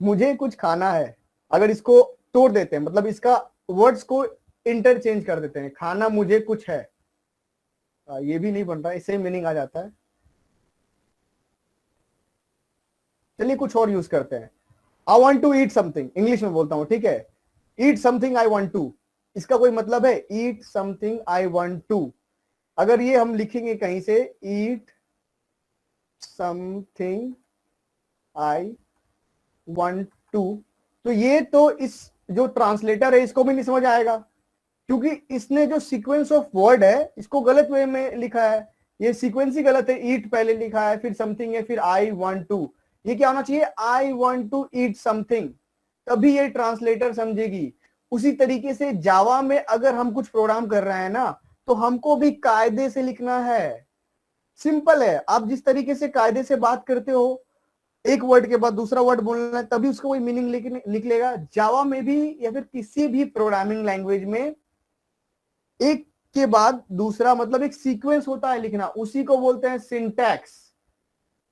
मुझे कुछ खाना है। अगर इसको तोड़ देते हैं, मतलब इसका वर्ड्स को इंटरचेंज कर देते हैं, खाना मुझे कुछ है, ये भी नहीं बन रहा है, इससे मीनिंग आ जाता है। चलिए कुछ और यूज करते हैं। I want to eat something, English में बोलता हूं, ठीक है, eat something I want to, इसका कोई मतलब है, eat something I want to. अगर ये हम लिखेंगे कहीं से, eat something I want to, तो ये तो इस जो ट्रांसलेटर है इसको भी नहीं समझ आएगा, क्योंकि इसने जो सीक्वेंस ऑफ वर्ड है इसको गलत वे में लिखा है, ये सीक्वेंस ही गलत है, ईट पहले लिखा है, फिर समथिंग है, फिर आई वांट टू। ये क्या होना चाहिए, I want to eat something, तभी ये ट्रांसलेटर समझेगी। उसी तरीके से जावा में अगर हम कुछ प्रोग्राम कर रहे हैं ना, तो हमको भी कायदे से लिखना है। सिंपल है, आप जिस तरीके से कायदे से बात करते हो, एक वर्ड के बाद दूसरा वर्ड बोलना है, तभी उसका कोई मीनिंग निकलेगा। जावा में भी या फिर किसी भी प्रोग्रामिंग लैंग्वेज में एक के बाद दूसरा मतलब एक सीक्वेंस होता है लिखना, उसी को बोलते हैं सिंटैक्स।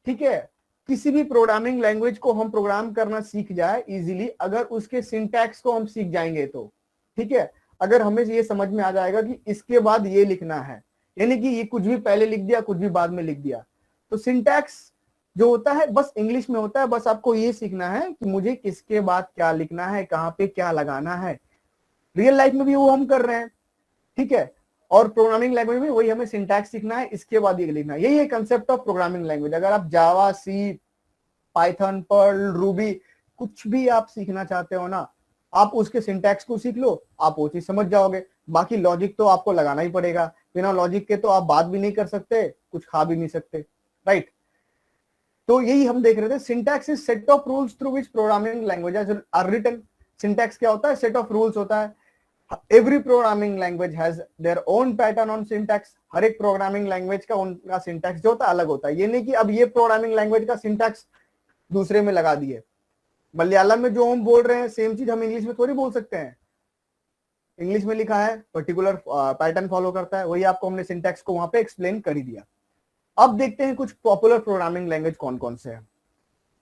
ठीक है, किसी भी प्रोग्रामिंग लैंग्वेज को हम प्रोग्राम करना सीख जाए इजीली, अगर उसके सिंटैक्स को हम सीख जाएंगे तो, ठीक है, अगर हमें ये समझ में आ जाएगा कि इसके बाद ये लिखना है, यानी कि ये कुछ भी पहले लिख दिया कुछ भी बाद में लिख दिया, तो सिंटैक्स जो होता है बस इंग्लिश में होता है, बस आपको ये सीखना है कि मुझे किसके बाद क्या लिखना है, कहाँ पे क्या लगाना है। रियल लाइफ में भी वो हम कर रहे हैं, ठीक है, और प्रोग्रामिंग लैंग्वेज में वही हमें सिंटैक्स सीखना है, इसके बाद ये लिखना है। यही है कंसेप्ट ऑफ प्रोग्रामिंग लैंग्वेज। अगर आप जावा, सी, पाइथन, पर्ल, रूबी कुछ भी आप सीखना चाहते हो ना, आप उसके सिंटैक्स को सीख लो, आप वो चीज समझ जाओगे। बाकी लॉजिक तो आपको लगाना ही पड़ेगा, बिना लॉजिक के तो आप बात भी नहीं कर सकते, कुछ खा भी नहीं सकते, राइट। तो यही हम देख रहे थे, syntax is set of rules through which programming languages are written. Syntax क्या होता है, सेट ऑफ रूल्स होता है। Every programming language has their own pattern on syntax. हर एक प्रोग्रामिंग लैंग्वेज का उनका सिंटैक्स जो होता है अलग होता है। ये नहीं कि अब ये प्रोग्रामिंग लैंग्वेज का सिंटैक्स दूसरे में लगा दिए। मलयालम में जो हम बोल रहे हैं सेम चीज हम इंग्लिश में थोड़ी बोल सकते हैं। इंग्लिश में लिखा है, पर्टिकुलर पैटर्न फॉलो करता है, वही आपको हमने सिंटैक्स को वहां पे एक्सप्लेन कर ही दिया। अब देखते हैं कुछ पॉपुलर प्रोग्रामिंग लैंग्वेज कौन कौन से हैं।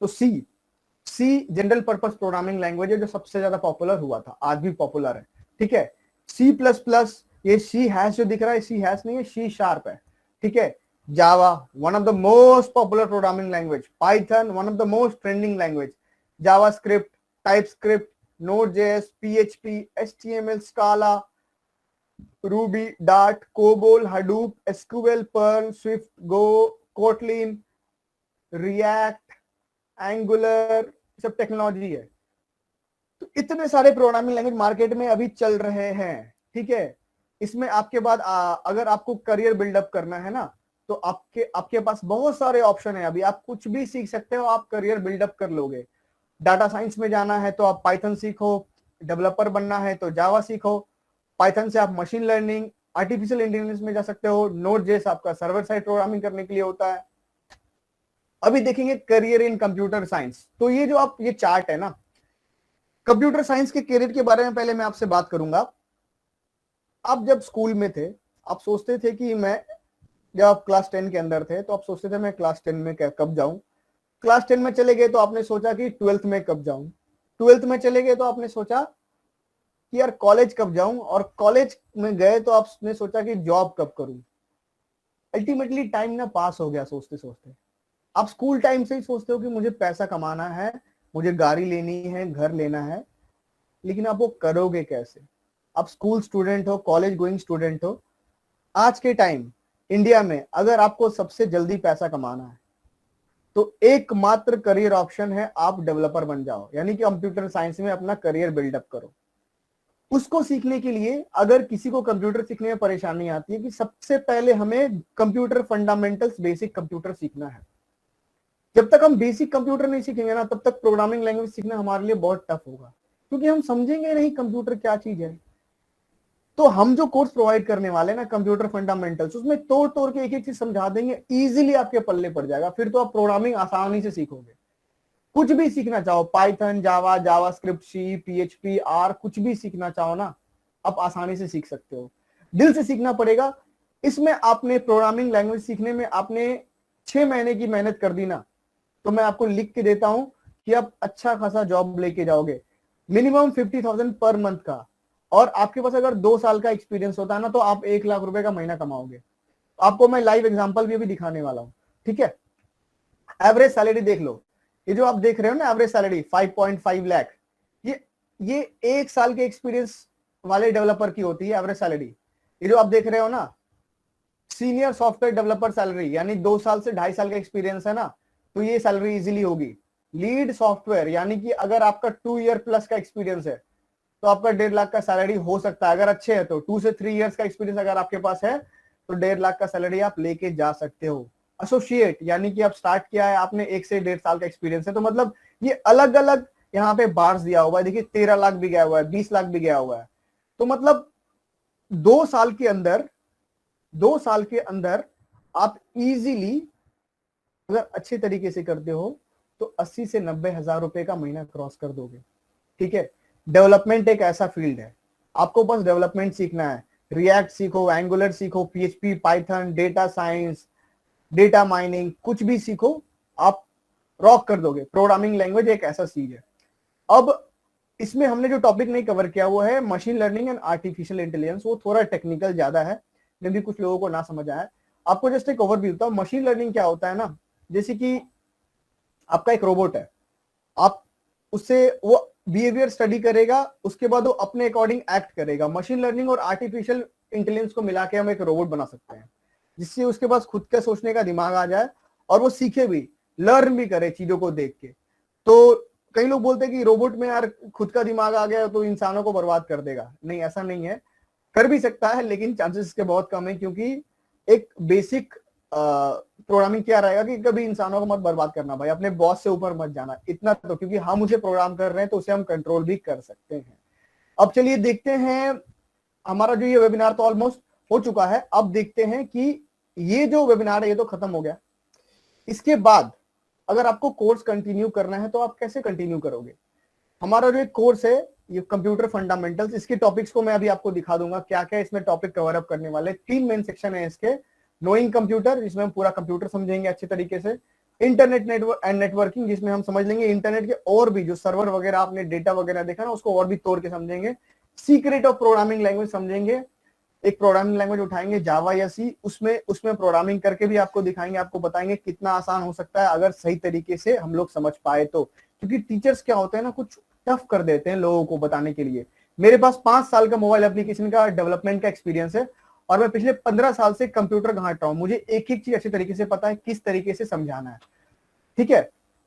तो सी जनरल पर्पस प्रोग्रामिंग लैंग्वेज है जो सबसे ज्यादा पॉपुलर हुआ था, आज भी पॉपुलर है, ठीक है। सी प्लस प्लस, ये सी हैश जो दिख रहा है, सी हैश नहीं है, सी शार्प है, ठीक है। Java one of the most popular programming language. Python one of the most trending language. JavaScript, TypeScript, Node.js, PHP, HTML, Scala, Ruby, Dart, COBOL, Hadoop, SQL, Perl, Swift, Go, Kotlin, React, Angular, सब technology है। तो इतने सारे programming language market में अभी चल रहे हैं, ठीक है। इसमें आपके बाद अगर आपको करियर बिल्डअप करना है ना, तो आपके पास बहुत सारे ऑप्शन है। अभी आप कुछ भी सीख सकते हो, आप करियर बिल्डअप कर लोगे। डाटा साइंस में जाना है तो आप पाइथन सीखो, डेवलपर बनना है तो जावा सीखो, पाइथन से आप मशीन लर्निंग, आर्टिफिशियल इंटेलिजेंस में जा सकते हो, नोड.js आपका सर्वर साइड प्रोग्रामिंग करने के लिए होता है। अभी देखेंगे करियर इन कंप्यूटर साइंस। तो ये जो आप ये चार्ट है ना, कंप्यूटर साइंस के करियर के बारे में पहले मैं आपसे बात करूंगा। आप जब स्कूल में थे, आप सोचते थे कि मैं, जब आप क्लास 10 के अंदर थे तो आप सोचते थे मैं क्लास 10 में कब जाऊं। क्लास 10 में चले गए तो आपने सोचा कि 12th में कब जाऊं। 12th में चले गए तो आपने सोचा कि यार कॉलेज कब जाऊं, और कॉलेज में गए तो आपने सोचा कि जॉब कब करूं। अल्टीमेटली टाइम ना पास हो गया सोचते सोचते। आप स्कूल टाइम से ही सोचते हो कि मुझे पैसा कमाना है, मुझे गाड़ी लेनी है, घर लेना है, लेकिन आप वो करोगे कैसे। आप स्कूल स्टूडेंट हो, कॉलेज गोइंग स्टूडेंट हो। आज के टाइम इंडिया में अगर आपको सबसे जल्दी पैसा कमाना है तो एकमात्र करियर ऑप्शन है आप डेवलपर बन जाओ, यानी कि कंप्यूटर साइंस में अपना करियर बिल्डअप करो। उसको सीखने के लिए अगर किसी को कंप्यूटर सीखने में परेशानी आती है, कि सबसे पहले हमें कंप्यूटर फंडामेंटल्स, बेसिक कंप्यूटर सीखना है। जब तक हम बेसिक कंप्यूटर नहीं सीखेंगे ना, तब तक प्रोग्रामिंग लैंग्वेज सीखना हमारे लिए बहुत टफ होगा, क्योंकि हम समझेंगे नहीं कंप्यूटर क्या चीज है। तो हम जो कोर्स प्रोवाइड करने वाले हैं ना, कंप्यूटर फंडामेंटल्स, उसमें तोड़ तोड़ के एक एक चीज समझा देंगे, इजीली आपके पल्ले पड़ जाएगा। फिर तो आप प्रोग्रामिंग आसानी से सीखोगे। कुछ भी सीखना चाहो, Python, Java, JavaScript, C, PHP, R, कुछ भी सीखना चाहो ना, आप आसानी से सीख सकते हो। दिल से सीखना पड़ेगा। इसमें आपने प्रोग्रामिंग लैंग्वेज सीखने में आपने 6 महीने की मेहनत कर दी ना, तो मैं आपको लिख के देता हूं कि आप अच्छा खासा जॉब लेके जाओगे, मिनिमम 50,000 पर मंथ का। और आपके पास अगर 2 साल का एक्सपीरियंस होता है ना, तो आप 1 लाख रुपए का महीना कमाओगे। आपको मैं लाइव एग्जांपल भी अभी दिखाने वाला हूं, ठीक है। एवरेज सैलरी देख लो, ये जो आप देख रहे हो ना एवरेज सैलरी 5.5 लाख, ये 1 साल के एक्सपीरियंस वाले डेवलपर की होती है एवरेज सैलरी। ये जो आप देख रहे हो ना सीनियर सॉफ्टवेयर डेवलपर सैलरी, यानी 2 साल से 2.5 साल का एक्सपीरियंस है ना, तो ये सैलरी इजीली होगी। लीड सॉफ्टवेयर, यानी कि अगर आपका 2 ईयर प्लस का एक्सपीरियंस है तो आपका 1.5 लाख का सैलरी हो सकता है, अगर अच्छे है तो। 2 से 3 इयर्स का एक्सपीरियंस अगर आपके पास है तो 1.5 लाख का सैलरी आप लेके जा सकते हो। एसोसिएट, यानी कि आप स्टार्ट किया है आपने 1 से 1.5 साल का एक्सपीरियंस है, तो मतलब ये अलग अलग यहाँ पे बार्स दिया हुआ है। देखिए 13 लाख भी गया हुआ है, 20 लाख भी गया हुआ है। तो मतलब 2 साल के अंदर, 2 साल के अंदर आप इजीली अगर अच्छे तरीके से करते हो तो 80 से 90 हजार रुपए का महीना क्रॉस कर दोगे। ठीक है, डेवलपमेंट एक ऐसा फील्ड है, आपको बस डेवलपमेंट सीखना है। रिएक्ट सीखो, एंगुलर सीखो, PHP, Python, data science, data mining, कुछ भी सीखो, आप रॉक कर दोगे। प्रोग्रामिंग लैंग्वेज एक ऐसा चीज है। अब इसमें हमने जो टॉपिक नहीं कवर किया वो है machine learning and artificial intelligence. वो थोड़ा टेक्निकल ज्यादा है, मे भी कुछ लोगों को ना समझ आया। आपको जस्ट एक ओवरव्यू देता हूं। मशीन लर्निंग क्या होता है ना, जैसे कि आपका एक रोबोट है, आप उससे वो बिहेवियर स्टडी करेगा, उसके बाद वो अपने अकॉर्डिंग एक्ट करेगा। मशीन लर्निंग और आर्टिफिशियल इंटेलिजेंस को मिला के हम एक रोबोट बना सकते हैं, जिससे उसके पास खुद का सोचने का दिमाग आ जाए और वो सीखे भी, लर्न भी करे चीजों को देख के। तो कई लोग बोलते हैं कि रोबोट में यार खुद का दिमाग आ गया तो इंसानों को बर्बाद कर देगा। नहीं, ऐसा नहीं है, कर भी सकता है, लेकिन चांसेस इसके बहुत कम है, क्योंकि एक बेसिक प्रोग्रामिंग क्या रहेगा कि कभी इंसानों को मत बर्बाद करना भाई, अपने बॉस से ऊपर मत जाना, इतना तो, क्योंकि हम उसे प्रोग्राम कर रहे हैं तो उसे हम कंट्रोल भी कर सकते हैं। अब चलिए देखते हैं, हमारा जो ये वेबिनार तो ऑलमोस्ट हो चुका है। अब देखते हैं कि ये जो वेबिनार है ये तो खत्म हो गया, इसके बाद अगर आपको कोर्स कंटिन्यू करना है तो आप कैसे कंटिन्यू करोगे। हमारा जो एक कोर्स है ये कंप्यूटर फंडामेंटल्स, इसके टॉपिक्स को मैं अभी आपको दिखा दूंगा क्या क्या इसमें टॉपिक कवर अप करने वाले। 3 मेन सेक्शन है इसके। नोइंग कंप्यूटर, जिसमें हम पूरा कंप्यूटर समझेंगे अच्छे तरीके से। इंटरनेट नेटवर्क एंड नेटवर्किंग, जिसमें हम समझ लेंगे इंटरनेट के और भी जो सर्वर वगैरह आपने डेटा वगैरह देखा ना, उसको और भी तोड़ के समझेंगे। सीक्रेट ऑफ प्रोग्रामिंग लैंग्वेज समझेंगे, एक प्रोग्रामिंग लैंग्वेज उठाएंगे जावा या सी, उसमें प्रोग्रामिंग करके भी आपको दिखाएंगे, आपको बताएंगे कितना आसान हो सकता है अगर सही तरीके से हम लोग समझ पाए तो। क्योंकि टीचर्स क्या होते हैं ना, कुछ टफ कर देते हैं लोगों को बताने के लिए। मेरे पास 5 साल का मोबाइल एप्लीकेशन का डेवलपमेंट का एक्सपीरियंस है और मैं पिछले 15 साल से कंप्यूटर घाट रहा हूं। मुझे एक एक चीज अच्छे तरीके से पता है किस तरीके से समझाना है। ठीक है,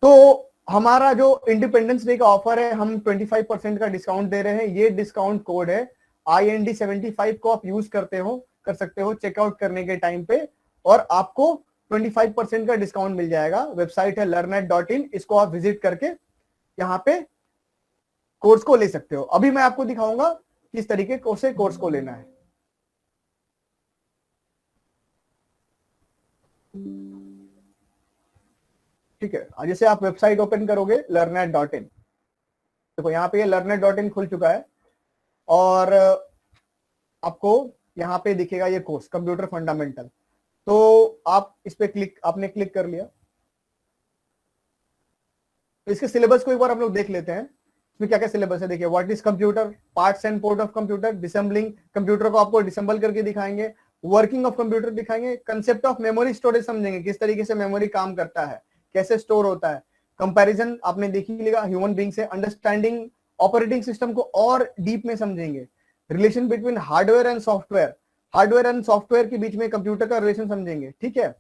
तो हमारा जो इंडिपेंडेंस डे का ऑफर है, हम 25% का डिस्काउंट दे रहे हैं। ये डिस्काउंट कोड है IND75 को आप यूज कर सकते हो चेकआउट करने के टाइम पे, और आपको 25% का डिस्काउंट मिल जाएगा। वेबसाइट है learnet.in, इसको आप विजिट करके यहाँ पे कोर्स को ले सकते हो। अभी मैं आपको दिखाऊंगा किस तरीके से कोर्स को लेना है। ठीक है, जैसे आप वेबसाइट ओपन करोगे learnet.in, देखो यहाँ पे learnet.in खुल चुका है और आपको यहाँ पे दिखेगा ये कोर्स कंप्यूटर फंडामेंटल। तो आप इस पे आपने क्लिक कर लिया, तो इसके सिलेबस को एक बार हम लोग देख लेते हैं इसमें क्या क्या सिलेबस है। देखिए, what is computer, parts and port of computer, disassembling computer को आपको डिसेंबल करके दिखाएंगे, वर्किंग ऑफ कंप्यूटर दिखाएंगे, कंसेप्ट ऑफ मेमोरी स्टोरेज समझेंगे, किस तरीके से मेमोरी काम करता है, कैसे स्टोर होता है, कंपैरिजन आपने देख ही लिया ह्यूमन बीइंग से, अंडरस्टैंडिंग ऑपरेटिंग सिस्टम को और डीप में समझेंगे, relation between hardware and software, hardware and software के बीच में कंप्यूटर का रिलेशन समझेंगे। ठीक है,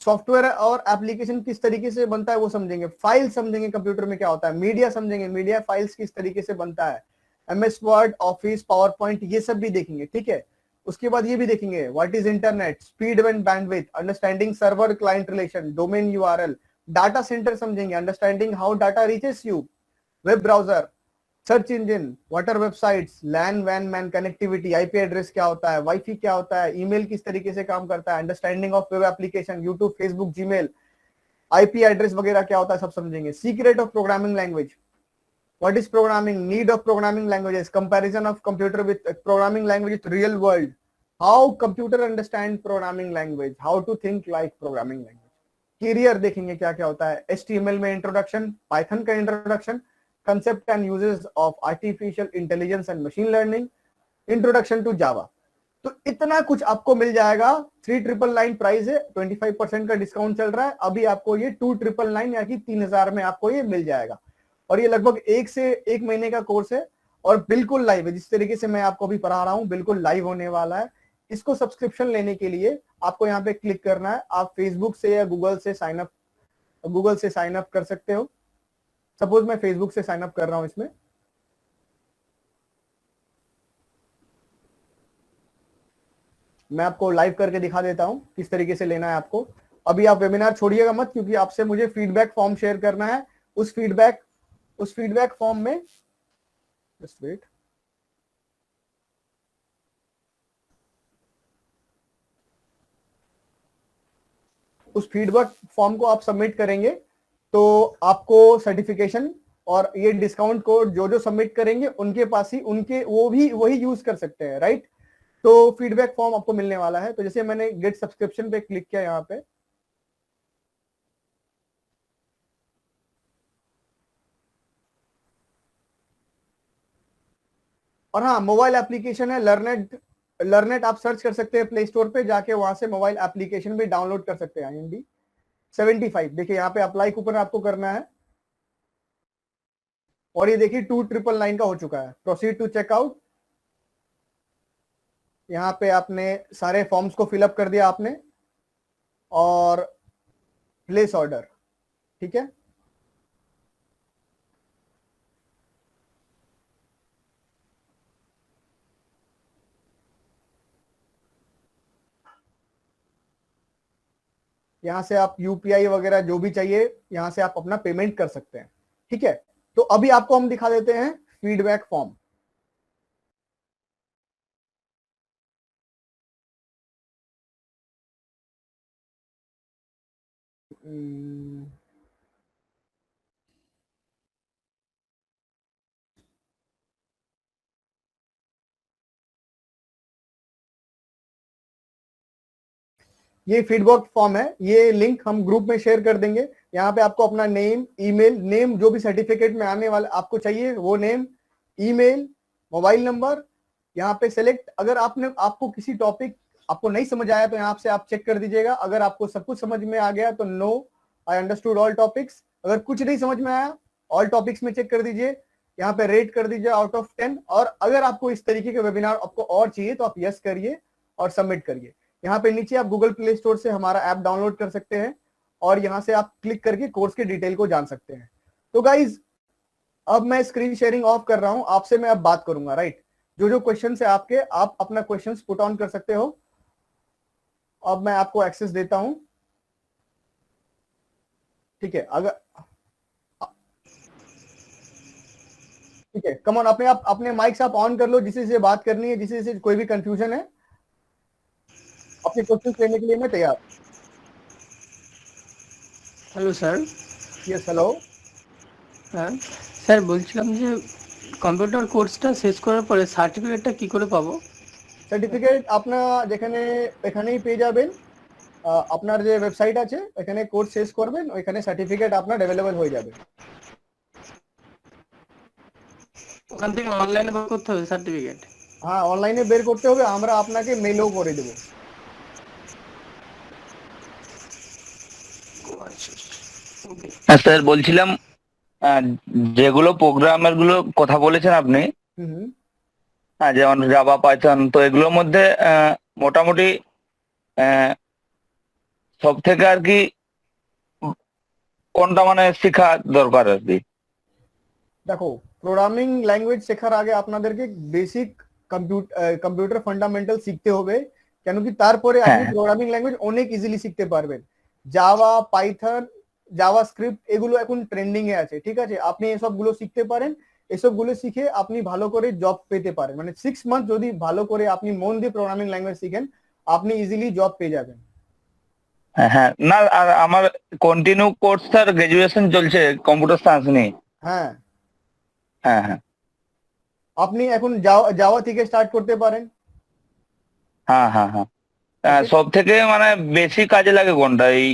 सॉफ्टवेयर और एप्लीकेशन किस तरीके से बनता है वो समझेंगे, फाइल समझेंगे कंप्यूटर में क्या होता है, मीडिया समझेंगे, मीडिया फाइल्स किस तरीके से बनता है, MS word, office, power point, ये सब भी देखेंगे। ठीक है, उसके बाद ये भी देखेंगे what is internet, speed and bandwidth, understanding server client relation, domain URL, data centre समझेंगे, understanding how data reaches you, web browser, search engine, what are websites, LAN वैन मैन कनेक्टिविटी, IP एड्रेस क्या होता है, wifi क्या होता है, email किस तरीके से काम करता है, understanding of web application, YouTube, Facebook, Gmail, IP address वगैरह क्या होता है सब समझेंगे। Secret of programming language, what is programming, need of programming languages, comparison of computer with programming language with real world, how computer understand programming language, how to think like programming language. Career देखेंगे क्या क्या होता है, HTML में introduction, Python का introduction, concept and uses of artificial intelligence and machine learning, introduction to Java। तो इतना कुछ आपको मिल जाएगा। 3,999 प्राइस है, 25% का डिस्काउंट चल रहा है। अभी आपको ये 2,999 यानी कि 3,000 में आपको ये मिल जाएगा। और ये लगभग 1 महीने का कोर्स है और बिल्कुल लाइव है। जिस तरीके से मैं आपको अभी पढ़ा रहा हूँ बिल्कुल लाइव होने वाला है। इसको सब्सक्रिप्शन लेने के लिए आपको यहाँ पे क्लिक करना है। आप फेसबुक से या गूगल से साइन अप कर सकते हो। सपोज मैं फेसबुक से साइन अप कर रहा हूं इसमें। मैं आपको लाइव करके दिखा देता हूं किस तरीके से लेना है आपको। अभी आप वेबिनार छोड़िएगा मत, क्योंकि आपसे मुझे फीडबैक फॉर्म शेयर करना है। उस फीडबैक फॉर्म में जस्ट वेट, उस फीडबैक फॉर्म को आप सबमिट करेंगे तो आपको सर्टिफिकेशन और ये डिस्काउंट कोड जो जो सबमिट करेंगे उनके पास ही उनके वो भी वही यूज कर सकते हैं, राइट। तो फीडबैक फॉर्म आपको मिलने वाला है। तो जैसे मैंने गेट सब्सक्रिप्शन पे क्लिक किया यहाँ पे, और हाँ मोबाइल एप्लीकेशन है लर्नेट आप सर्च कर सकते हैं प्ले स्टोर पे जाके, वहां से मोबाइल एप्लीकेशन भी डाउनलोड कर सकते हैं। IND 75 देखिए यहाँ पे अप्लाई कूपन आपको करना है और ये देखिए 2,999 का हो चुका है। Proceed to checkout. यहाँ पे आपने सारे फॉर्म्स को फिलअप कर दिया आपने और प्लेस ऑर्डर, ठीक है। यहाँ से आप UPI वगैरह जो भी चाहिए यहाँ से आप अपना पेमेंट कर सकते हैं, ठीक है। तो अभी आपको हम दिखा देते हैं फीडबैक फॉर्म। ये फीडबैक फॉर्म है, ये लिंक हम ग्रुप में शेयर कर देंगे। यहाँ पे आपको अपना नेम, ईमेल, नेम जो भी सर्टिफिकेट में आने वाला आपको चाहिए वो नेम, ईमेल, मोबाइल नंबर यहाँ पे सेलेक्ट। अगर आपको किसी टॉपिक आपको नहीं समझ आया तो यहाँ से आप चेक कर दीजिएगा। अगर आपको सब कुछ समझ में आ गया तो no I understood all topics. अगर कुछ नहीं समझ में आया ऑल टॉपिक्स में चेक कर दीजिए, यहाँ पे रेट कर दीजिए आउट ऑफ 10। और अगर आपको इस तरीके के वेबिनार आपको और चाहिए तो आप यस करिए और सबमिट करिए। यहाँ पे नीचे आप गूगल प्ले स्टोर से हमारा ऐप डाउनलोड कर सकते हैं और यहाँ से आप क्लिक करके कोर्स के डिटेल को जान सकते हैं। तो गाइज अब मैं स्क्रीन शेयरिंग ऑफ कर रहा हूं, आपसे मैं अब बात करूंगा, राइट। जो जो क्वेश्चन है आपके, आप अपना क्वेश्चन पुट ऑन कर सकते हो। अब मैं आपको एक्सेस देता हूं, ठीक है। अगर ठीक है, कम ऑन अपने माइक से आप ऑन कर लो, जिसे से बात करनी है, जिसे से कोई भी कंफ्यूजन है। अपने क्वेश्चन लेने के लिए मैं तैयार। Hello sir. Yes hello. হ্যাঁ স্যার, বলছিলাম যে কম্পিউটার কোর্সটা শেষ করার পরে সার্টিফিকেটটা কি করে পাবো? সার্টিফিকেট আপনার যেখানে এখানেই পেয়ে যাবেন। আপনার যে ওয়েবসাইট আছে এখানে কোর্স শেষ করবেন, ওইখানে সার্টিফিকেট আপনার অ্যাভেলেবল হয়ে যাবে। ওখান থেকে অনলাইনে বের করতে হবে সার্টিফিকেট? হ্যাঁ অনলাইনে বের করতে হবে, আমরা আপনাকে মেলও করে দেব। হ্যাঁ স্যার, বলছিলাম যেগুলো প্রোগ্রামের গুলো কথা বলেছেন আপনি, হুম হ্যাঁ, যেমন জাভা, পাইথন, তো এগুলোর মধ্যে মোটামুটি সব থেকে আর কি কোনটা মানে শেখা দরকার আর কি? দেখো, প্রোগ্রামিং ল্যাঙ্গুয়েজ শেখার আগে আপনাদেরকে বেসিক কম্পিউটার ফান্ডামেন্টাল শিখতে হবে, কেন কি তারপরে আপনি হ্যাঁ প্রোগ্রামিং ল্যাঙ্গুয়েজ অনেক ইজিলি শিখতে পারবেন। জাভা, পাইথন, জাভাস্ক্রিপ্ট এগুলো এখন ট্রেন্ডিং এ আছে, ঠিক আছে। আপনি এসবগুলো শিখতে পারেন, এসবগুলো শিখে আপনি ভালো করে জব পেতে পারেন। মানে 6 মান্থ যদি ভালো করে আপনি মন দিয়ে প্রোগ্রামিং ল্যাঙ্গুয়েজ শিখেন আপনি ইজিলি জব পেয়ে যাবেন। হ্যাঁ হ্যাঁ, না আর আমার কন্টিনিউ কোর্স স্যার গ্রাজুয়েশন চলছে কম্পিউটার সায়েন্স নিয়ে। হ্যাঁ হ্যাঁ হ্যাঁ আপনি এখন জাভা থেকে স্টার্ট করতে পারেন। হ্যাঁ হ্যাঁ হ্যাঁ। ওকে, সব থেকে মানে বেশি কাজে লাগে কোনটা এই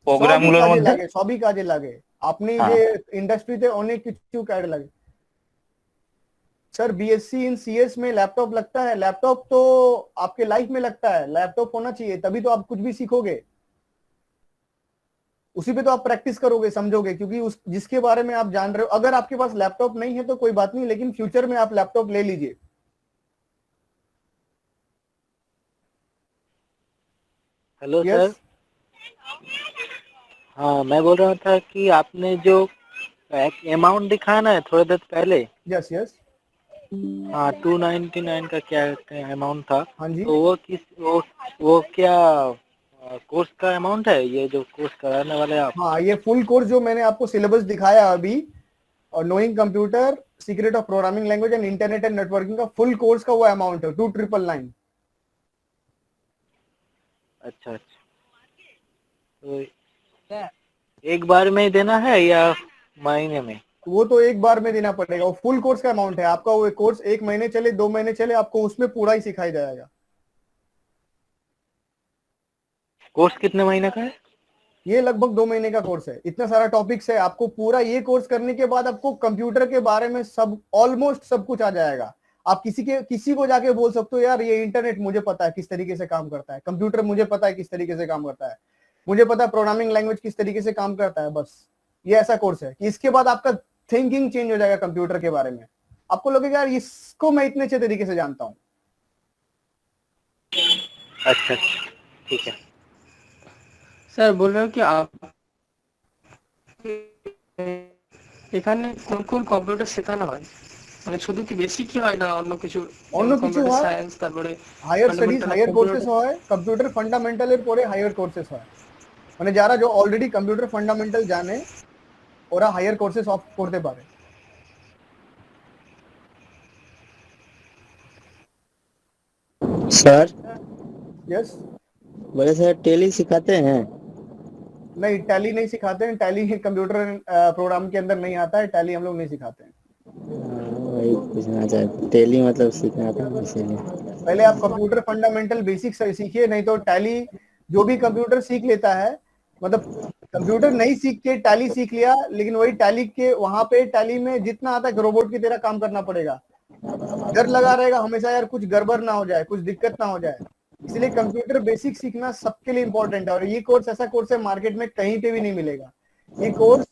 প্রোগ্রাম সবই গুলোর কাজে মধ্যে? লাগে, সবই কাজে লাগে। আপনি যে হ্যাঁ ইন্ডাস্ট্রিতে অনেক কিছু কাজে লাগে। सर बीएससी इन सीएस में लैपटॉप लगता है? लैपटॉप तो आपके लाइफ में लगता है, लैपटॉप होना चाहिए, तभी तो आप कुछ भी सीखोगे, उसी पे तो आप प्रैक्टिस करोगे, समझोगे, क्योंकि उस जिसके बारे में आप जान रहे हो। अगर आपके पास लैपटॉप नहीं है तो कोई बात नहीं, लेकिन फ्यूचर में आप लैपटॉप ले लीजिए। Hello yes sir. हाँ, मैं बोल रहा था कि आपने जो अमाउंट दिखाया ना थोड़ी देर पहले, यस यस, हाँ 299 का क्या अमाउंट था, हाँ जी, तो वो क्या कोर्स का अमाउंट है, ये जो कोर्स कराने वाले आप? हाँ ये फुल कोर्स जो मैंने आपको सिलेबस दिखाया अभी, और knowing computer, secret of programming language and internet and networking का फुल कोर्स का वो अमाउंट है 2999। अच्छा अच्छा, तो एक बार में ही देना है या महीने में? वो तो एक बार में देना पड़ेगा, वो फुल कोर्स का अमाउंट है आपका। वो कोर्स 1 महीने चले 2 महीने चले, आपको उसमें पूरा ही सिखाया जाएगा। कोर्स कितने महीने का है? ये लगभग 2 महीने का कोर्स है, इतना सारा टॉपिक्स है आपको। पूरा ये कोर्स करने के बाद आपको कंप्यूटर के बारे में सब ऑलमोस्ट सब कुछ आ जाएगा। आप किसी को जाके बोल सकते हो, यार ये इंटरनेट मुझे पता है किस तरीके से काम करता है, कंप्यूटर मुझे पता है किस तरीके से काम करता है, मुझे पता है प्रोग्रामिंग लैंग्वेज किस तरीके से काम करता है। बस ये ऐसा कोर्स है कि इसके बाद आपका थिंकिंग चेंज हो जाएगा कंप्यूटर के बारे में। आपको लगेगा यार इसको मैं इतने अच्छे तरीके से जानता हूँ। अच्छा अच्छा, ठीक है। স্যার বল रहे हो कि आप এখানে কোন কোন কম্পিউটার শেখানো হয়, মানে শুধু কি বেসিকই হয় না অন্য কিছু, অন্য কিছু কম্পিউটার হয়, সায়েন্স, তারপরে higher studies, fundamental of higher courses computer? হয়, কম্পিউটার ফান্ডামেন্টালের পরে হায়ার কোর্সেস হয়। মানে যারা जो অলরেডি কম্পিউটার ফান্ডামেন্টাল জানে ওরা হায়ার কোর্সেস অফ করতে পারে। सर यस, बोले सर टेली सिखाते हैं? नहीं टैली नहीं सिखाते हैं, टैली कंप्यूटर प्रोग्राम के अंदर नहीं आता है, टैली हम लोग नहीं सिखाते हैं। वही पूछना चाहते, टेली मतलब सीखना था इसीलिए। पहले आप कंप्यूटर फंडामेंटल बेसिक्स सीखिए, नहीं तो टैली जो भी कंप्यूटर सीख लेता है, मतलब कंप्यूटर नहीं सीख के टैली सीख लिया, लेकिन वही टैली के वहां पे टैली में जितना आता है रोबोट की तरह काम करना पड़ेगा। डर लगा रहेगा हमेशा, यार कुछ गड़बड़ ना हो जाए, कुछ दिक्कत ना हो जाए। इसलिए कंप्यूटर बेसिक सीखना सबके लिए इंपॉर्टेंट है, और ये कोर्स ऐसा कोर्स है मार्केट में कहीं पे भी नहीं मिलेगा। ये कोर्स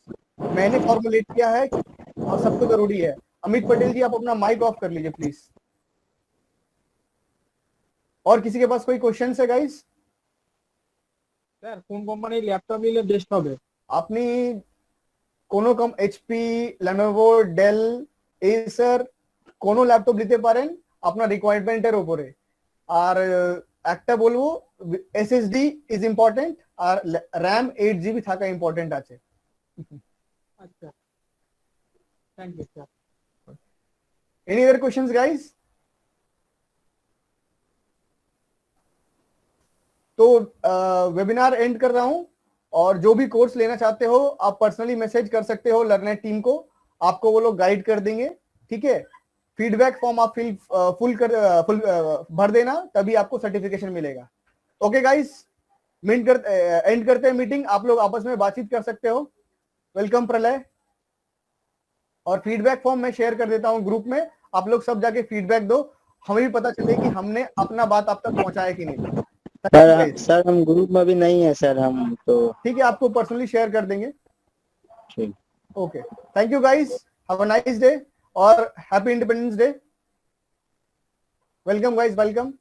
मैंने फॉर्मुलेट किया है और सबको जरूरी है। अमित पटेल जी, आप अपना माइक ऑफ कर लीजिए प्लीज। और किसी के पास कोई क्वेश्चन है गाइस? স্যার কোন কোম্পানির ল্যাপটপ নিলে বেস্ট হবে? আপনি কোনো এইচপি, লেনোভো, ডেল, এসার কোনো ল্যাপটপ নিতে পারেন আপনার রিকোয়ারমেন্টের উপরে। আর একটা বলবো, এসএসডি ইজ ইম্পর্টেন্ট, আর র্যাম 8 জিবি থাকা ইম্পর্টেন্ট আছে। আচ্ছা, thank you sir. Any other questions guys? तो वेबिनार एंड कर रहा हूं, और जो भी कोर्स लेना चाहते हो आप पर्सनली मैसेज कर सकते हो लर्नेट टीम को, आपको वो लोग गाइड कर देंगे। ठीक है, फीडबैक फॉर्म आप फुल भर देना, तभी आपको सर्टिफिकेशन मिलेगा। ओके गाइस, एंड करते हैं मीटिंग, आप लोग आपस में बातचीत कर सकते हो। वेलकम प्रलय। और फीडबैक फॉर्म मैं शेयर कर देता हूं ग्रुप में, आप लोग सब जाके फीडबैक दो, हमें भी पता चले कि हमने अपना बात आप तक पहुंचाया कि नहीं। सर हम ग्रुप में भी नहीं है सर, हम तो ठीक है, आपको पर्सनली शेयर कर देंगे। ठीक। Okay, thank you guys, have a nice day और happy Independence Day. Welcome guys, welcome.